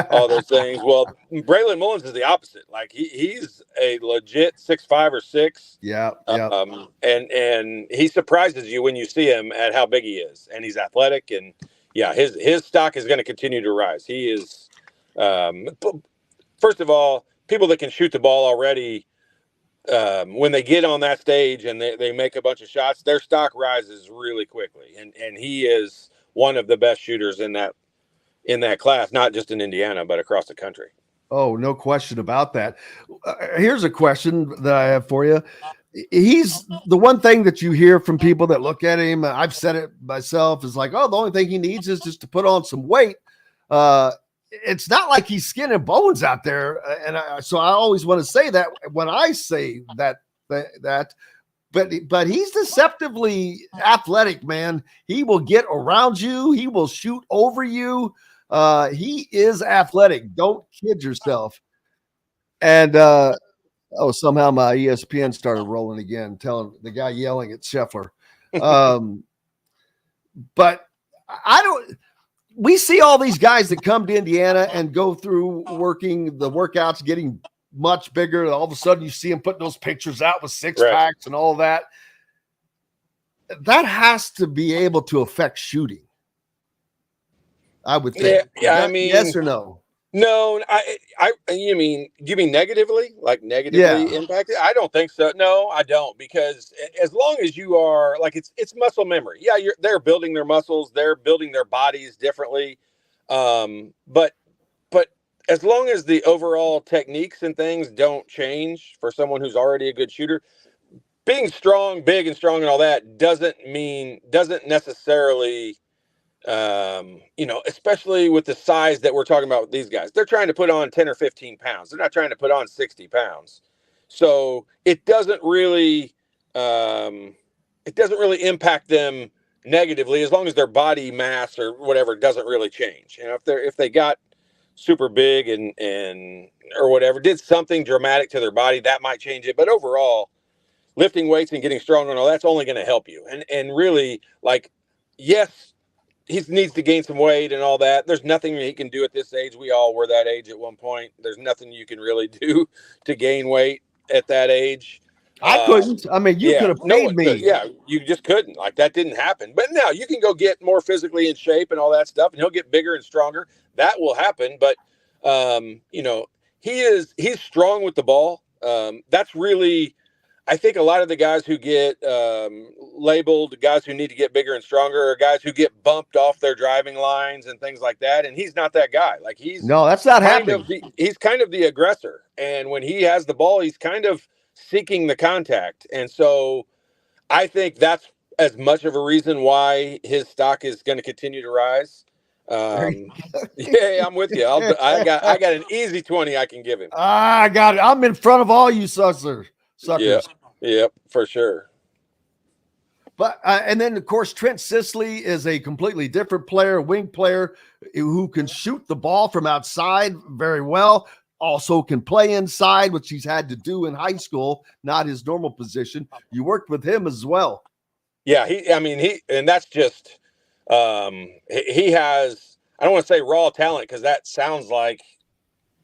all those things. Well, Braylon Mullins is the opposite. Like, he's a legit 6'5" or 6. Yeah. And he surprises you when you see him at how big he is, and he's athletic, and yeah, his stock is going to continue to rise. He is, first of all, people that can shoot the ball already, when they get on that stage and they make a bunch of shots, their stock rises really quickly. And he is one of the best shooters in that class, not just in Indiana, but across the country. Oh, no question about that. Here's a question that I have for you. He's the one thing that you hear from people that look at him, I've said it myself, is like, oh, the only thing he needs is just to put on some weight. It's not like he's skin and bones out there. So I always want to say that when I say that, but he's deceptively athletic, man. He will get around you. He will shoot over you. He is athletic. Don't kid yourself. And, somehow my ESPN started rolling again, telling the guy yelling at Scheffler. But we see all these guys that come to Indiana and go through working the workouts, getting much bigger. All of a sudden you see them putting those pictures out with six packs and all that. That has to be able to affect shooting, I would think. Yeah. I mean, yes or no? No, you mean negatively, like negatively impacted? I don't think so. No, I don't, because as long as you are, like, it's muscle memory. Yeah, they're building their muscles, they're building their bodies differently. But as long as the overall techniques and things don't change for someone who's already a good shooter, being strong, big and strong and all that doesn't necessarily, especially with the size that we're talking about with these guys, they're trying to put on 10 or 15 pounds. They're not trying to put on 60 pounds. So it doesn't really impact them negatively, as long as their body mass or whatever doesn't really change. If they got super big and or whatever, did something dramatic to their body, that might change it. But overall, lifting weights and getting stronger and all that's only going to help you. And really, like, yes, he needs to gain some weight and all that. There's nothing he can do at this age. We all were that age at one point. There's nothing you can really do to gain weight at that age. I couldn't. I mean, you could have paid me. Yeah, you just couldn't. Like, that didn't happen. But now you can go get more physically in shape and all that stuff, and he'll get bigger and stronger. That will happen. But, he's strong with the ball. That's really, I think a lot of the guys who get labeled guys who need to get bigger and stronger are guys who get bumped off their driving lines and things like that. And he's not that guy. Like, no, that's not happening. He's kind of the aggressor. And when he has the ball, he's kind of seeking the contact. And so I think that's as much of a reason why his stock is going to continue to rise. Yeah, I'm with you. I got an easy 20 I can give him. I got it. I'm in front of all you suckers. Yep, for sure. But and then, of course, Trent Sisley is a completely different player, wing player who can shoot the ball from outside very well. Also can play inside, which he's had to do in high school, not his normal position. You worked with him as well. Yeah, and that's just he has, I don't want to say raw talent, because that sounds like,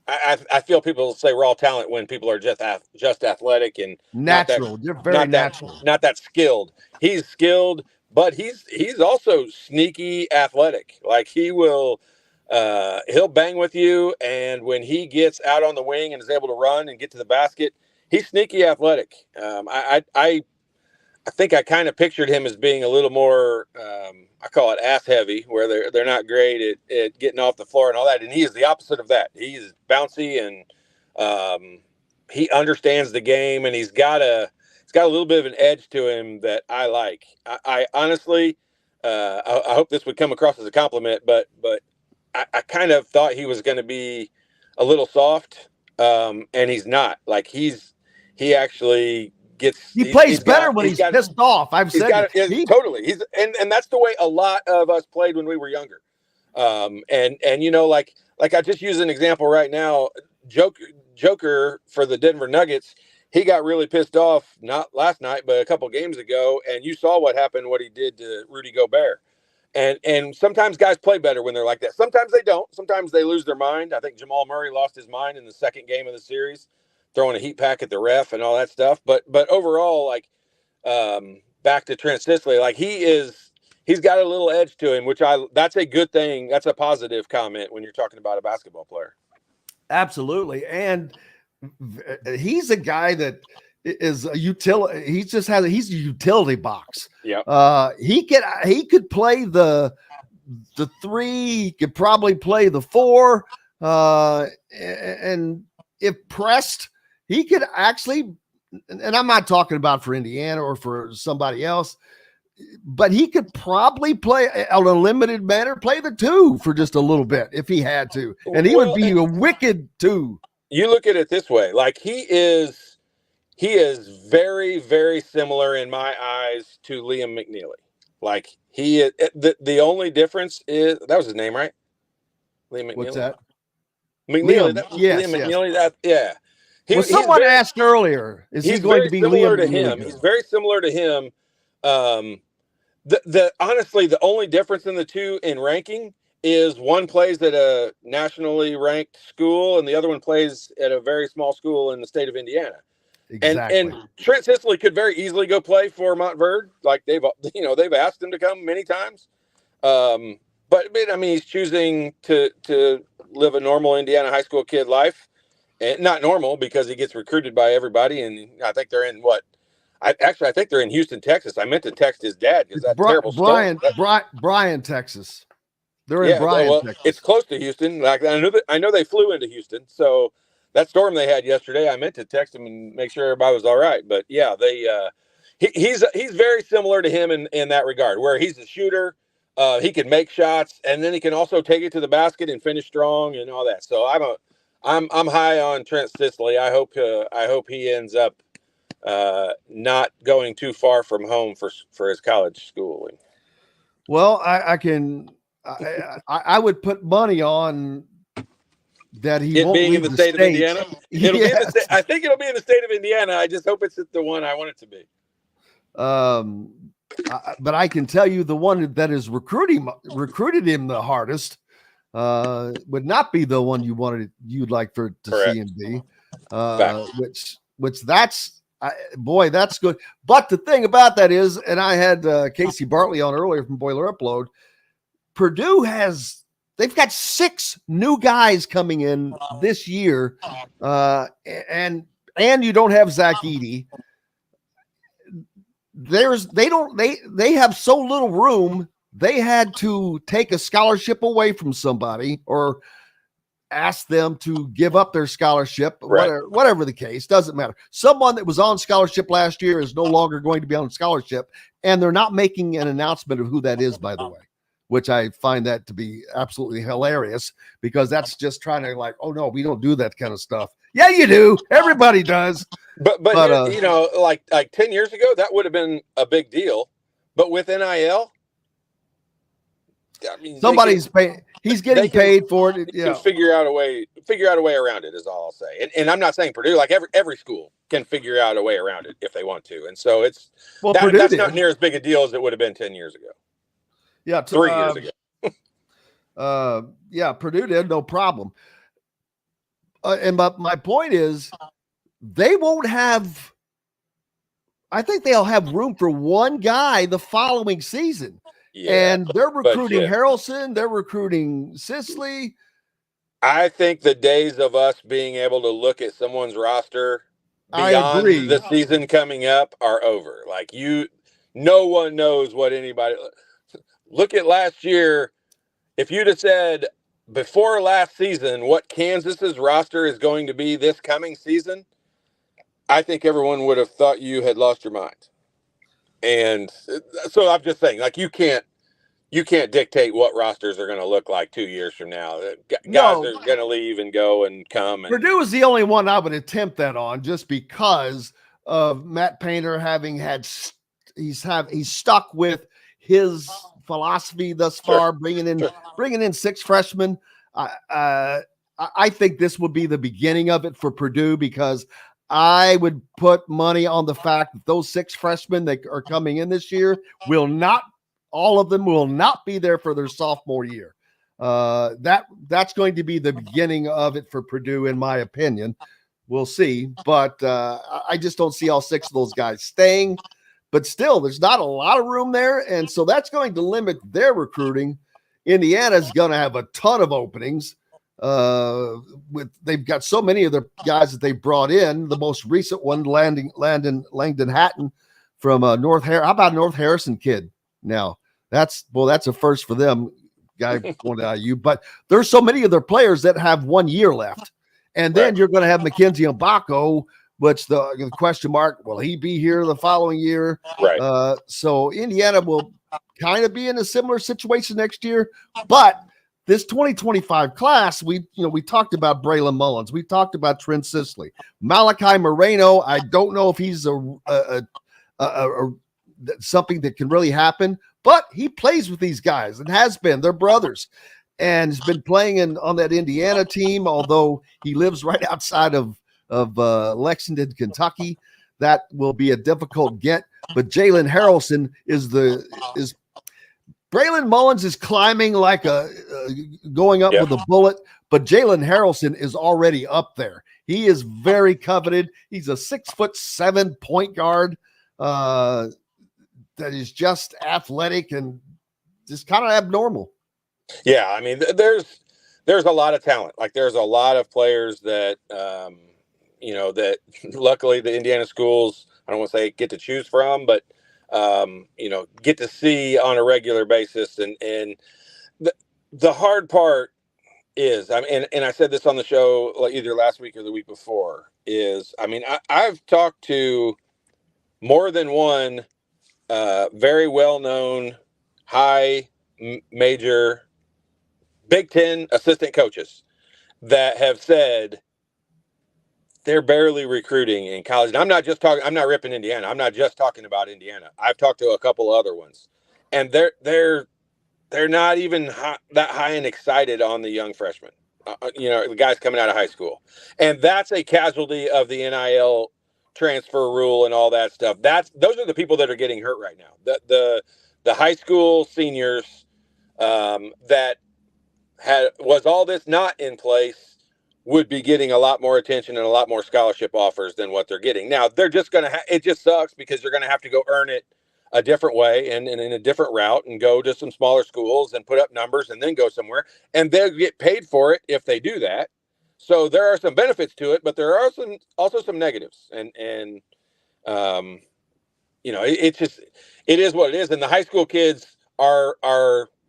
I feel people say raw talent when people are just athletic and natural. They're very natural, not that skilled. He's skilled, but he's also sneaky athletic. Like, he'll bang with you, and when he gets out on the wing and is able to run and get to the basket, he's sneaky athletic. I think I kind of pictured him as being a little more, I call it ass heavy, where they're not great at getting off the floor and all that. And he is the opposite of that. He's bouncy and he understands the game, and he's got a little bit of an edge to him that I like. I honestly, I hope this would come across as a compliment, but I kind of thought he was going to be a little soft, and he's not. Like he actually plays better when he's pissed off. I've said it. Totally. And that's the way a lot of us played when we were younger. And you know, like I just use an example right now. Joker for the Denver Nuggets, he got really pissed off, not last night, but a couple games ago, and you saw what he did to Rudy Gobert. And sometimes guys play better when they're like that. Sometimes they don't. Sometimes they lose their mind. I think Jamal Murray lost his mind in the second game of the series, throwing a heat pack at the ref and all that stuff. But overall, like, back to Trent Sisley, like he's got a little edge to him, that's a good thing. That's a positive comment when you're talking about a basketball player. Absolutely. And he's a guy that is a utility. He's a utility box. Yeah. He could play the 3, he could probably play the 4. And if pressed, he could actually, and I'm not talking about for Indiana or for somebody else, but he could probably play on a limited manner, play the 2 for just a little bit if he had to. And he would be a wicked 2. You look at it this way, like he is very, very similar in my eyes to Liam McNeely. Like he is, the only difference is, that was his name, right? Liam McNeely. What's that? McNeely. Yes, Liam McNeely. Yeah. Someone asked earlier, is he going to be similar Liam to him? McNeely? He's very similar to him. Honestly, the only difference in the two in ranking is one plays at a nationally ranked school and the other one plays at a very small school in the state of Indiana. Exactly. And Trent Sisley could very easily go play for Montverde. Like they've asked him to come many times. But I mean, he's choosing to live a normal Indiana high school kid life, and not normal because he gets recruited by everybody. And I think they're in I think they're in Houston, Texas. I meant to text his dad because that terrible storm. Bryan, Texas. They're in Bryan, Texas. It's close to Houston. Like I know they flew into Houston. So that storm they had yesterday, I meant to text him and make sure everybody was all right. But yeah, he's very similar to him in that regard, where he's a shooter. He can make shots, and then he can also take it to the basket and finish strong and all that. So I'm high on Trent Sisley. I hope he ends up not going too far from home for his college schooling. Well, I would put money on that he won't being leave in the state of Indiana. Yes. I think it'll be in the state of Indiana. I just hope it's the one I want it to be. But I can tell you the one that is recruited him the hardest would not be the one you'd like to see him be. Which that's good. But the thing about that is, and I had Casey Bartley on earlier from Boiler Upload, Purdue they've got 6 new guys coming in this year, and you don't have Zach Edey. They have so little room. They had to take a scholarship away from somebody or ask them to give up their scholarship, right. whatever the case, doesn't matter. Someone that was on scholarship last year is no longer going to be on scholarship, and they're not making an announcement of who that is, by the way, which I find that to be absolutely hilarious, because that's just trying to like, oh no, we don't do that kind of stuff. Yeah, you do. Everybody does. But like 10 years ago, that would have been a big deal. But with NIL, I mean, somebody's paying. He's getting paid for it. Yeah, figure out a way around it is all I'll say. And I'm not saying Purdue, like every school can figure out a way around it if they want to. And so that's not near as big a deal as it would have been 10 years ago. Yeah, 3 years ago. Yeah, Purdue did, no problem. But my point is, they won't have. I think they'll have room for one guy the following season. Yeah, and they're recruiting Harrelson. They're recruiting Sisley. I think the days of us being able to look at someone's roster beyond the season coming up are over. Like no one knows what anybody. Look at last year. If you'd have said before last season what Kansas's roster is going to be this coming season, I think everyone would have thought you had lost your mind. And so I'm just saying, like, you can't dictate what rosters are going to look like 2 years from now. Guys are going to leave and go and come. And Purdue is the only one I would attempt that on, just because of Matt Painter having he's stuck with his philosophy thus far, bringing in 6 freshmen. I think this would be the beginning of it for Purdue, because I would put money on the fact that those 6 freshmen that are coming in this year all of them will not be there for their sophomore year. That's going to be the beginning of it for Purdue, in my opinion. We'll see, but I just don't see all 6 of those guys staying. But still, there's not a lot of room there, and so that's going to limit their recruiting. Indiana's going to have a ton of openings. They've got so many of their guys that they brought in. The most recent one, Langdon Hatton from North Harrison. How about North Harrison kid? Now that's a first for them. Guy pointed out you, but there's so many of their players that have 1 year left, and then you're going to have Mackenzie Mbako, which the question mark, will he be here the following year? Right. So Indiana will kind of be in a similar situation next year, but this 2025 class, we talked about Braylon Mullins. We talked about Trent Sisley. Malachi Moreno, I don't know if he's something that can really happen, but he plays with these guys and has been. They're brothers, and has been playing on that Indiana team, although he lives right outside of Lexington, Kentucky. That will be a difficult get. But Jalen Harrelson Braylon Mullins is climbing like going up with a bullet, but Jalen Harrelson is already up there. He is very coveted. He's a 6'7" point guard that is just athletic and just kind of abnormal. Yeah, I mean, there's a lot of talent. Like, there's a lot of players that that luckily the Indiana schools, I don't want to say get to choose from, but get to see on a regular basis. And the hard part is, and I said this on the show like either last week or the week before, is, I've talked to more than one very well-known high major Big Ten assistant coaches that have said they're barely recruiting in college. And I'm not ripping Indiana. I'm not just talking about Indiana. I've talked to a couple other ones, and they're not even that high and excited on the young freshmen, the guys coming out of high school. And that's a casualty of the NIL transfer rule and all that stuff. Those are the people that are getting hurt right now. The high school seniors that was all this not in place would be getting a lot more attention and a lot more scholarship offers than what they're getting. Now, they're just going to it just sucks because they're going to have to go earn it a different way and in a different route and go to some smaller schools and put up numbers and then go somewhere. And they'll get paid for it if they do that. So there are some benefits to it, but there are also some negatives. And it is what it is. And the high school kids are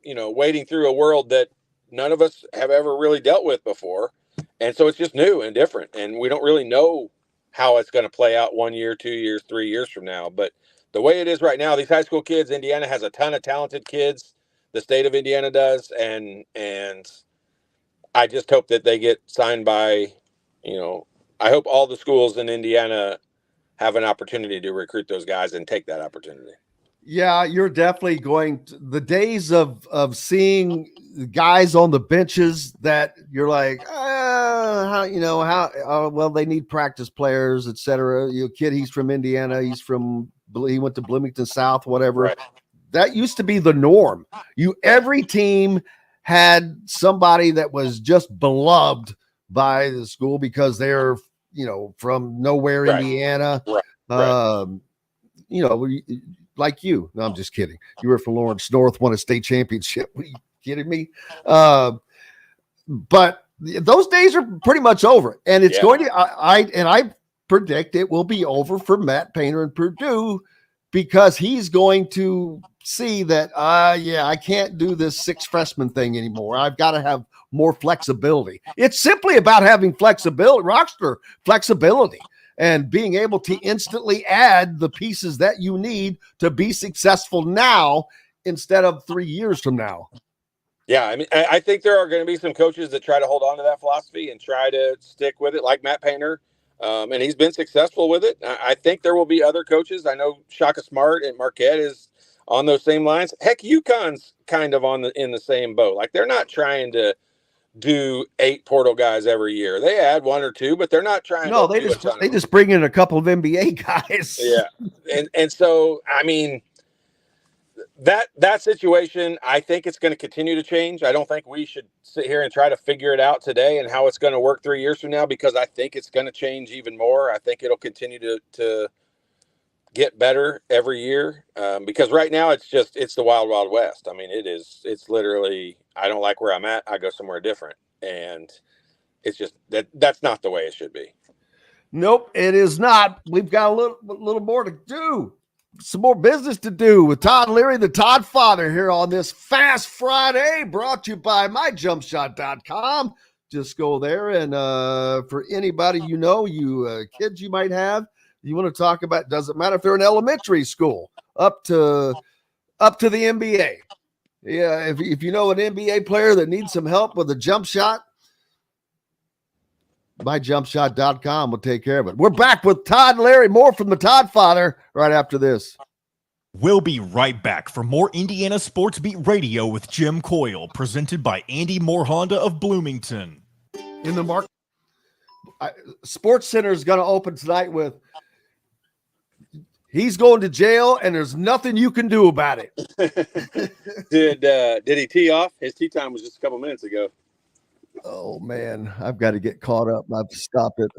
wading through a world that none of us have ever really dealt with before. And so it's just new and different, and we don't really know how it's going to play out 1 year, 2 years, 3 years from now. But the way it is right now, these high school kids, Indiana has a ton of talented kids. The state of Indiana does, and I just hope that they get signed by, I hope all the schools in Indiana have an opportunity to recruit those guys and take that opportunity. Yeah, you're definitely the days of seeing guys on the benches that you're like, well, they need practice players, etc. Kid, he's from Indiana. He went to Bloomington South, whatever. Right. That used to be the norm. Every team had somebody that was just beloved by the school because they're, from nowhere, right. Indiana. Right. Like you. No, I'm just kidding. You were from Lawrence North, won a state championship. Are you kidding me? But those days are pretty much over. And it's going to, predict it will be over for Matt Painter and Purdue, because he's going to see that, I can't do this 6 freshman thing anymore. I've got to have more flexibility. It's simply about having flexibility, roster flexibility, and being able to instantly add the pieces that you need to be successful now instead of 3 years from now. Yeah, I mean, I think there are going to be some coaches that try to hold on to that philosophy and try to stick with it, like Matt Painter, and he's been successful with it. I think there will be other coaches. I know Shaka Smart and Marquette is on those same lines. Heck, UConn's kind of in the same boat. Like, they're not trying to do 8 portal guys every year. They add 1 or 2, but they're not trying. No, they just bring in a couple of NBA guys. Yeah, and so I mean, that situation, I think it's going to continue to change. I don't think we should sit here and try to figure it out today and how it's going to work 3 years from now, because I think it's going to change even more. I think it'll continue to get better every year, because right now it's the wild, wild west. I mean, it's literally, I don't like where I'm at, I go somewhere different. And it's just that's not the way it should be. Nope, it is not. We've got a little more to do. Some more business to do with Todd Leary, the Todd Father, here on this Fast Friday, brought to you by myjumpshot.com. Just go there, and for anybody you kids you might have, you want to talk about, doesn't matter if they're in elementary school, up to the NBA. Yeah, if you know an NBA player that needs some help with a jump shot, myjumpshot.com will take care of it. We're back with Todd Leary, more from the Todd Father right after this. We'll be right back for more Indiana Sports Beat Radio with Jim Coyle, presented by Andy Moore Honda of Bloomington. In the market, Sports Center is going to open tonight with, he's going to jail and there's nothing you can do about it. Did he tee off? His tee time was just a couple minutes ago. Oh, man, I've got to get caught up. I've stopped it.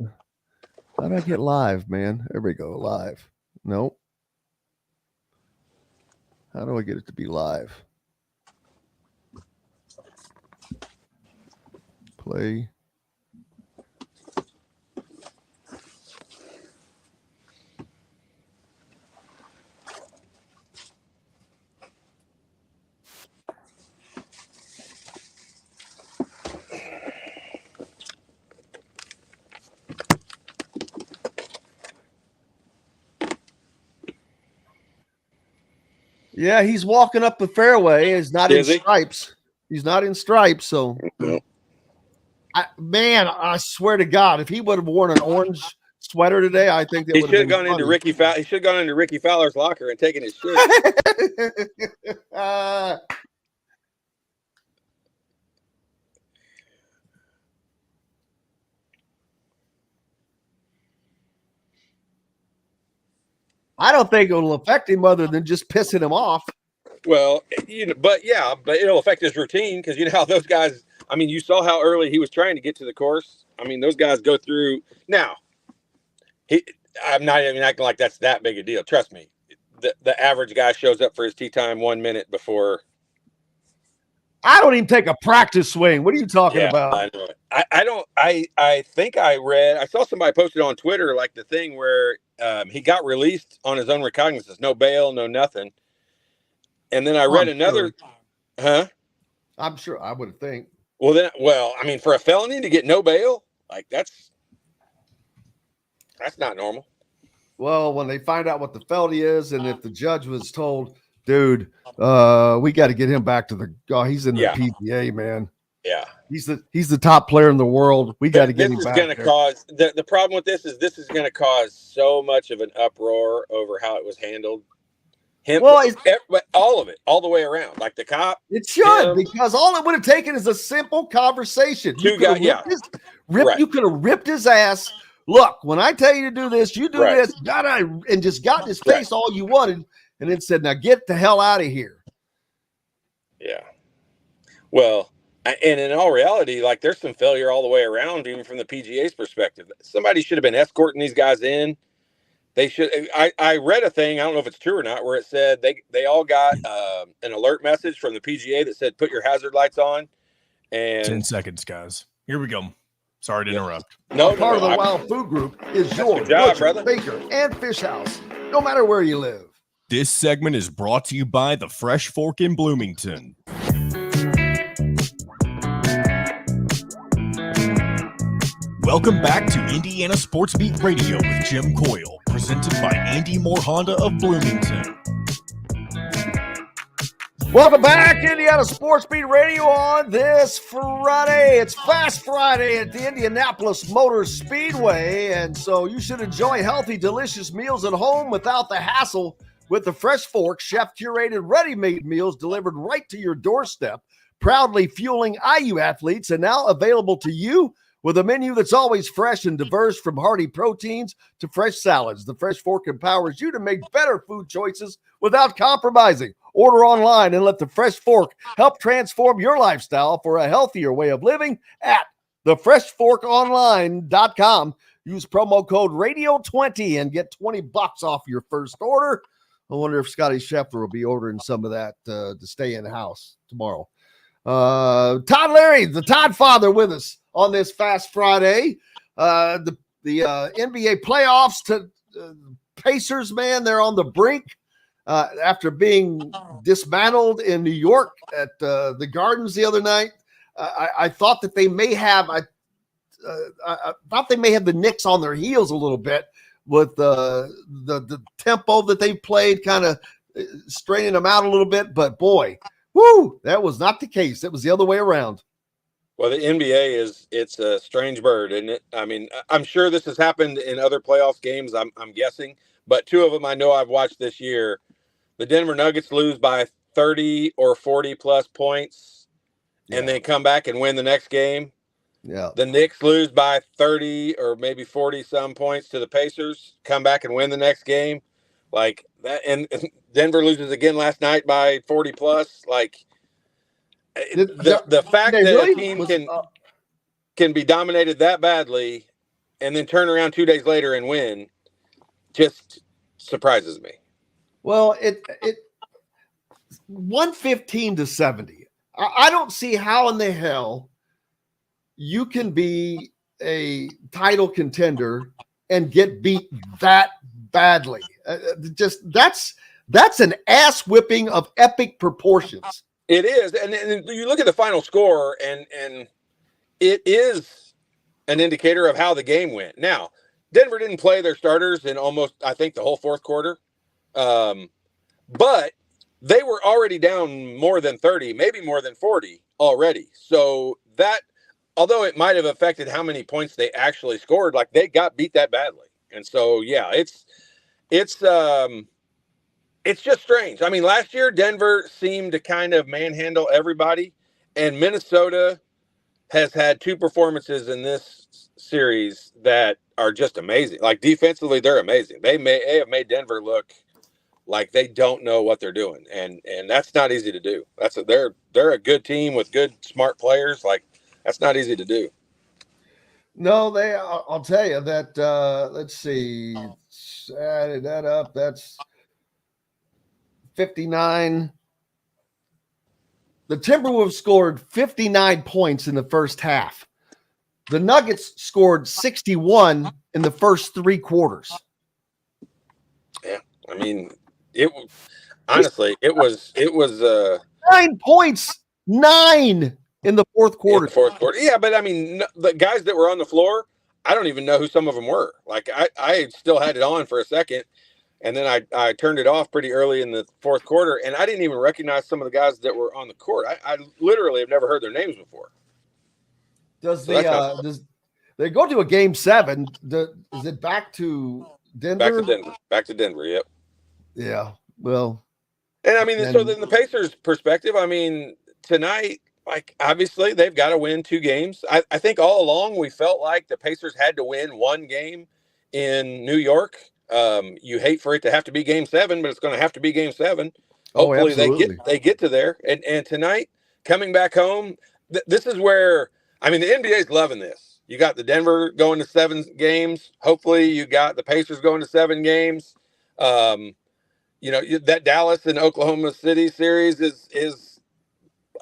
How do I get live, man? There we go, live. Nope. How do I get it to be live? Play. Yeah, he's walking up the fairway. He's not in stripes. He's not in stripes. So, I swear to God, if he would have worn an orange sweater today, I think that he would should have have gone into Ricky Fowler. He should have gone into Ricky Fowler's locker and taken his shirt. I don't think it'll affect him other than just pissing him off. Well, but it'll affect his routine, because you know how those guys, I mean, you saw how early he was trying to get to the course. I mean, those guys go through. Now, I'm not even acting like that's that big a deal. Trust me. The average guy shows up for his tee time 1 minute before. I don't even take a practice swing. What are you talking about? I know it. I don't. I think I saw somebody posted on Twitter, like the thing where he got released on his own recognizance, no bail, no nothing. And then I read another, I'm sure, I would think. Well, I mean, for a felony to get no bail, like that's not normal. Well, when they find out what the felony is, and if the judge was told, dude, we got to get him back to he's in the PGA, man. Yeah. He's the top player in the world. We got to get him back. This is going to cause the problem with this is going to cause so much of an uproar over how it was handled. All of it, all the way around, like the cop. It should, because all it would have taken is a simple conversation. You could have ripped his ass. Look, when I tell you to do this, you do this, and just got in his face all you wanted, and then said, "Now get the hell out of here." Yeah. Well, and in all reality, like there's some failure all the way around, even from the PGA's perspective. Somebody should have been escorting these guys in. They should. I read a thing, I don't know if it's true or not, where it said they all got an alert message from the PGA that said, "Put your hazard lights on." And 10 seconds, guys. Here we go. Sorry to interrupt. No, Part of the Wild Food Group is your job, butcher, brother. baker, and fish house, no matter where you live. This segment is brought to you by the Fresh Fork in Bloomington. Welcome back to Indiana Sports Beat Radio with Jim Coyle, presented by Andy Moore Honda of Bloomington. Welcome back to Indiana Sports Beat Radio on this Friday. It's Fast Friday at the Indianapolis Motor Speedway, and so you should enjoy healthy, delicious meals at home without the hassle with the Fresh Fork chef-curated ready-made meals delivered right to your doorstep, proudly fueling IU athletes and now available to you with a menu that's always fresh and diverse, from hearty proteins to fresh salads. The Fresh Fork empowers you to make better food choices without compromising. Order online and let the Fresh Fork help transform your lifestyle for a healthier way of living at thefreshforkonline.com. Use promo code Radio20 and get $20 off your first order. I wonder if Scottie Scheffler will be ordering some of that to stay in the house tomorrow. Todd Leary, the Todd father, with us on this Fast Friday. The NBA playoffs to Pacers, man, they're on the brink after being dismantled in New York at the Gardens the other night. I thought that they may have I thought they may have the Knicks on their heels a little bit with the tempo that they played, kind of straining them out a little bit. But boy, whoo, that was not the case. It was the other way around. Well, the NBA it's a strange bird, isn't it? I mean, I'm sure this has happened in other playoff games, I'm guessing, but two of them I know I've watched this year. The Denver Nuggets lose by 30 or 40 plus points and then come back and win the next game. Yeah. The Knicks lose by 30 or maybe 40 some points to the Pacers, come back and win the next game. Like that, and Denver loses again last night by 40 plus. Like the fact that really a team can be dominated that badly and then turn around 2 days later and win just surprises me. Well, it 115-70. I don't see how in the hell you can be a title contender and get beat that badly. That's an ass whipping of epic proportions. It is, and you look at the final score, and it is an indicator of how the game went. Now, Denver didn't play their starters in almost, I think, the whole fourth quarter, but they were already down more than 30, maybe more than 40 already. So that, although it might have affected how many points they actually scored, like they got beat that badly. And so, yeah, it's just strange. I mean, last year, Denver seemed to kind of manhandle everybody, and Minnesota has had two performances in this series that are just amazing. Like defensively, they're amazing. They have made Denver look like they don't know what they're doing, and that's not easy to do. They're a good team with good, smart players. Like that's not easy to do. No, I'll tell you that. Let's see, added that up. That's 59. The Timberwolves scored 59 points in the first half. The Nuggets scored 61 in the first three quarters. Yeah, I mean, it was 9 points, 9 in the fourth quarter. Yeah, but I mean, the guys that were on the floor, I don't even know who some of them were. Like I still had it on for a second, and then I turned it off pretty early in the fourth quarter, and I didn't even recognize some of the guys that were on the court. I literally have never heard their names before. Does they go to a game 7? Is it back to Denver? Back to Denver. Yep. Yeah. Well, and I mean, so then the Pacers' perspective, I mean, tonight, like obviously they've got to win 2 games. I think all along we felt like the Pacers had to win 1 game in New York. You hate for it to have to be game 7, but it's going to have to be game 7. Hopefully they get to there. And tonight, coming back home, this is where, I mean, the NBA is loving this. You got the Denver going to 7 games. Hopefully you got the Pacers going to 7 games. That Dallas and Oklahoma City series is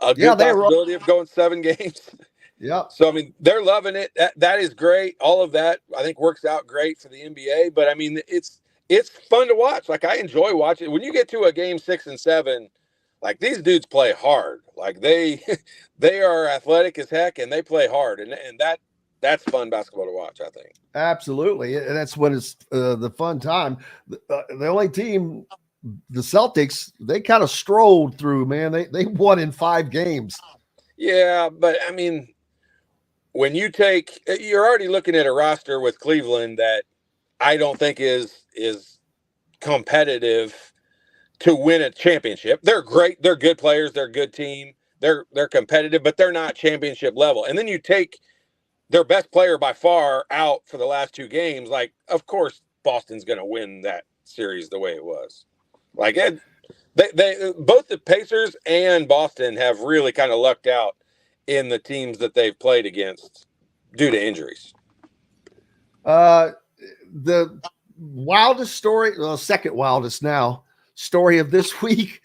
a good possibility of going 7 games. Yeah. So, I mean, they're loving it. That is great. All of that, I think, works out great for the NBA. But, I mean, it's fun to watch. Like, I enjoy watching. When you get to a game 6 and 7, like, these dudes play hard. Like, they are athletic as heck, and they play hard. And that's fun basketball to watch, I think. Absolutely. And that's when it's the fun time. The only team, the Celtics, they kind of strolled through, man. They won in 5 games. Yeah, but, I mean, when you're already looking at a roster with Cleveland that I don't think is competitive to win a championship. They're great. They're good players. They're a good team. They're competitive, but they're not championship level. And then you take their best player by far out for the last 2 games. Like, of course, Boston's going to win that series the way it was. Like, they both the Pacers and Boston have really kind of lucked out in the teams that they've played against due to injuries. The wildest story, well, second wildest now, story of this week,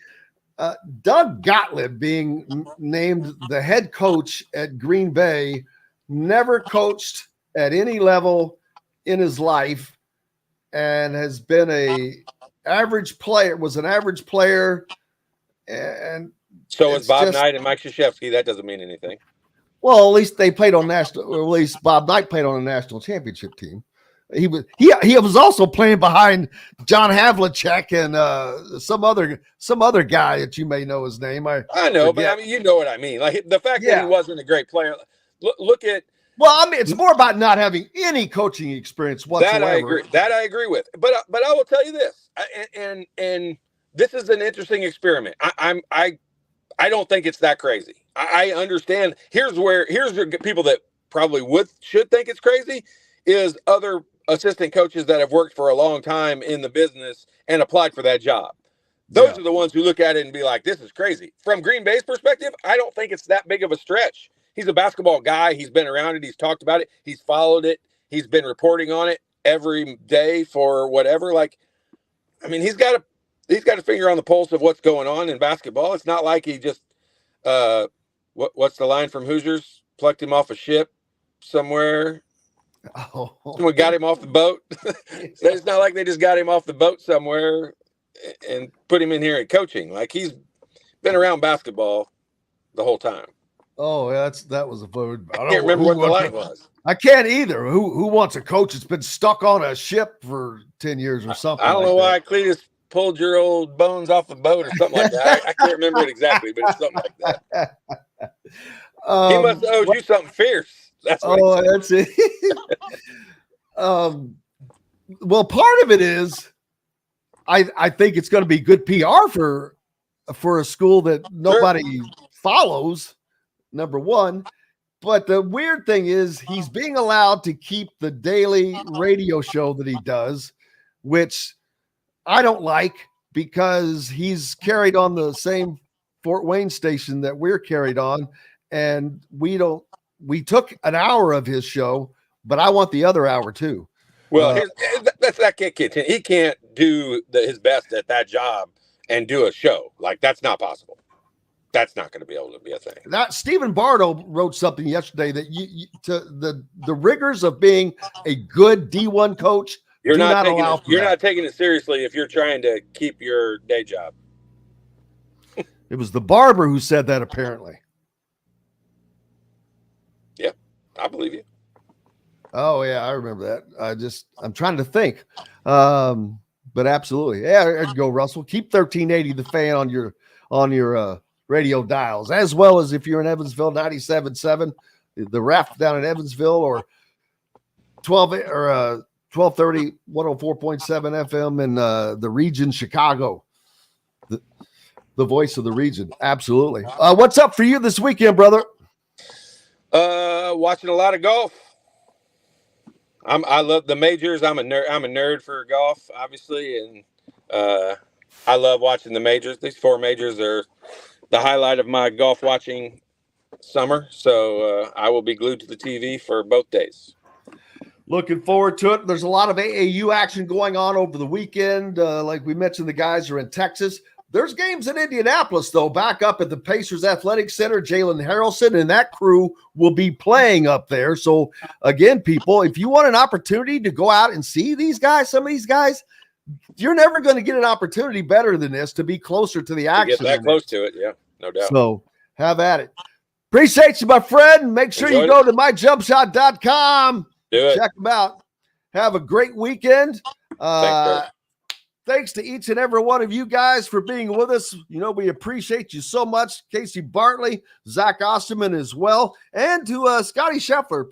Doug Gottlieb being named the head coach at Green Bay, never coached at any level in his life, and has been an average player, and so is Bob Knight and Mike Krzyzewski. That doesn't mean anything. Well, at least they played on national, or at least Bob Knight played on a national championship team. He was also playing behind John Havlicek and some other guy that you may know his name. I know, but I mean, you know what I mean. Like, the fact that he wasn't a great player. Look at. Well, I mean, it's more about not having any coaching experience whatsoever. That I agree with. But I will tell you this, and this is an interesting experiment. I don't think it's that crazy. I understand. Here's the people that probably should think it's crazy is other assistant coaches that have worked for a long time in the business and applied for that job. Those are the ones who look at it and be like, this is crazy. From Green Bay's perspective, I don't think it's that big of a stretch. He's a basketball guy. He's been around it. He's talked about it. He's followed it. He's been reporting on it every day for whatever. Like, I mean, he's got a finger on the pulse of what's going on in basketball. It's not like he just what's the line from Hoosiers? Plucked him off a ship somewhere. Oh. Someone got him off the boat. So it's not like they just got him off the boat somewhere and put him in here at coaching. Like, he's been around basketball the whole time. Oh, that was a vote. I can't remember what the line was. I can't either. Who wants a coach that's been stuck on a ship for 10 years or something? I don't know why Cletus pulled your old bones off the boat or something like that. I can't remember it exactly, but it's something like that. He must have owed you something fierce. That's what that's it. Well, part of it is I think it's going to be good PR for a school that nobody follows, number one. But the weird thing is he's being allowed to keep the daily radio show that he does, which I don't like, because he's carried on the same Fort Wayne station that we're carried on. And we took an hour of his show, but I want the other hour too. Well, that can't continue. He can't do his best at that job and do a show. Like, that's not possible. That's not going to be able to be a thing. That Stephen Bardo wrote something yesterday that to the rigors of being a good D1 coach. You're not taking it seriously if you're trying to keep your day job. It was the barber who said that, apparently. Yep, I believe you. Oh yeah, I remember that. I'm trying to think. But absolutely. Yeah, there you go, Russell. Keep 1380 The Fan on your radio dials, as well as if you're in Evansville, 97.7, the Ref down in Evansville, or 1230 104.7 FM in the region, Chicago. The voice of the region. Absolutely. What's up for you this weekend, brother? Watching a lot of golf. I love the majors. I'm a nerd for golf, obviously, and I love watching the majors. These 4 majors are the highlight of my golf watching summer. So I will be glued to the TV for both days. Looking forward to it. There's a lot of AAU action going on over the weekend. Like we mentioned, the guys are in Texas. There's games in Indianapolis, though, back up at the Pacers Athletic Center. Jalen Harrelson and that crew will be playing up there. So, again, people, if you want an opportunity to go out and see these guys, some of these guys, you're never going to get an opportunity better than this to be closer to the action. Get that close to it, yeah, no doubt. So, have at it. Appreciate you, my friend. Make sure you go to myjumpshot.com. Check them out. Have a great weekend. Thanks to each and every one of you guys for being with us. We appreciate you so much. Casey Bartley, Zach Osterman as well, and to Scottie Scheffler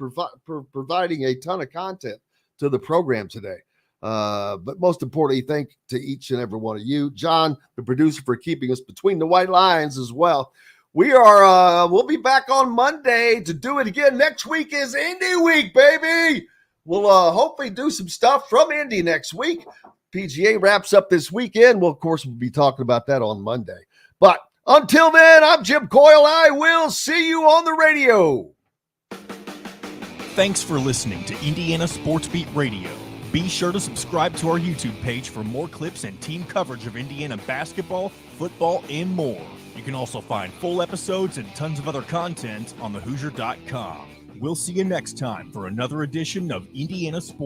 for providing a ton of content to the program today. But most importantly, thank to each and every one of you. John, the producer, for keeping us between the white lines as well. We'll be back on Monday to do it again. Next week is Indy week, baby. We'll hopefully do some stuff from Indy next week. PGA wraps up this weekend. Well, of course, we'll be talking about that on Monday. But until then, I'm Jim Coyle. I will see you on the radio. Thanks for listening to Indiana Sports Beat Radio. Be sure to subscribe to our YouTube page for more clips and team coverage of Indiana basketball, football, and more. You can also find full episodes and tons of other content on thehoosier.com. We'll see you next time for another edition of Indiana Sports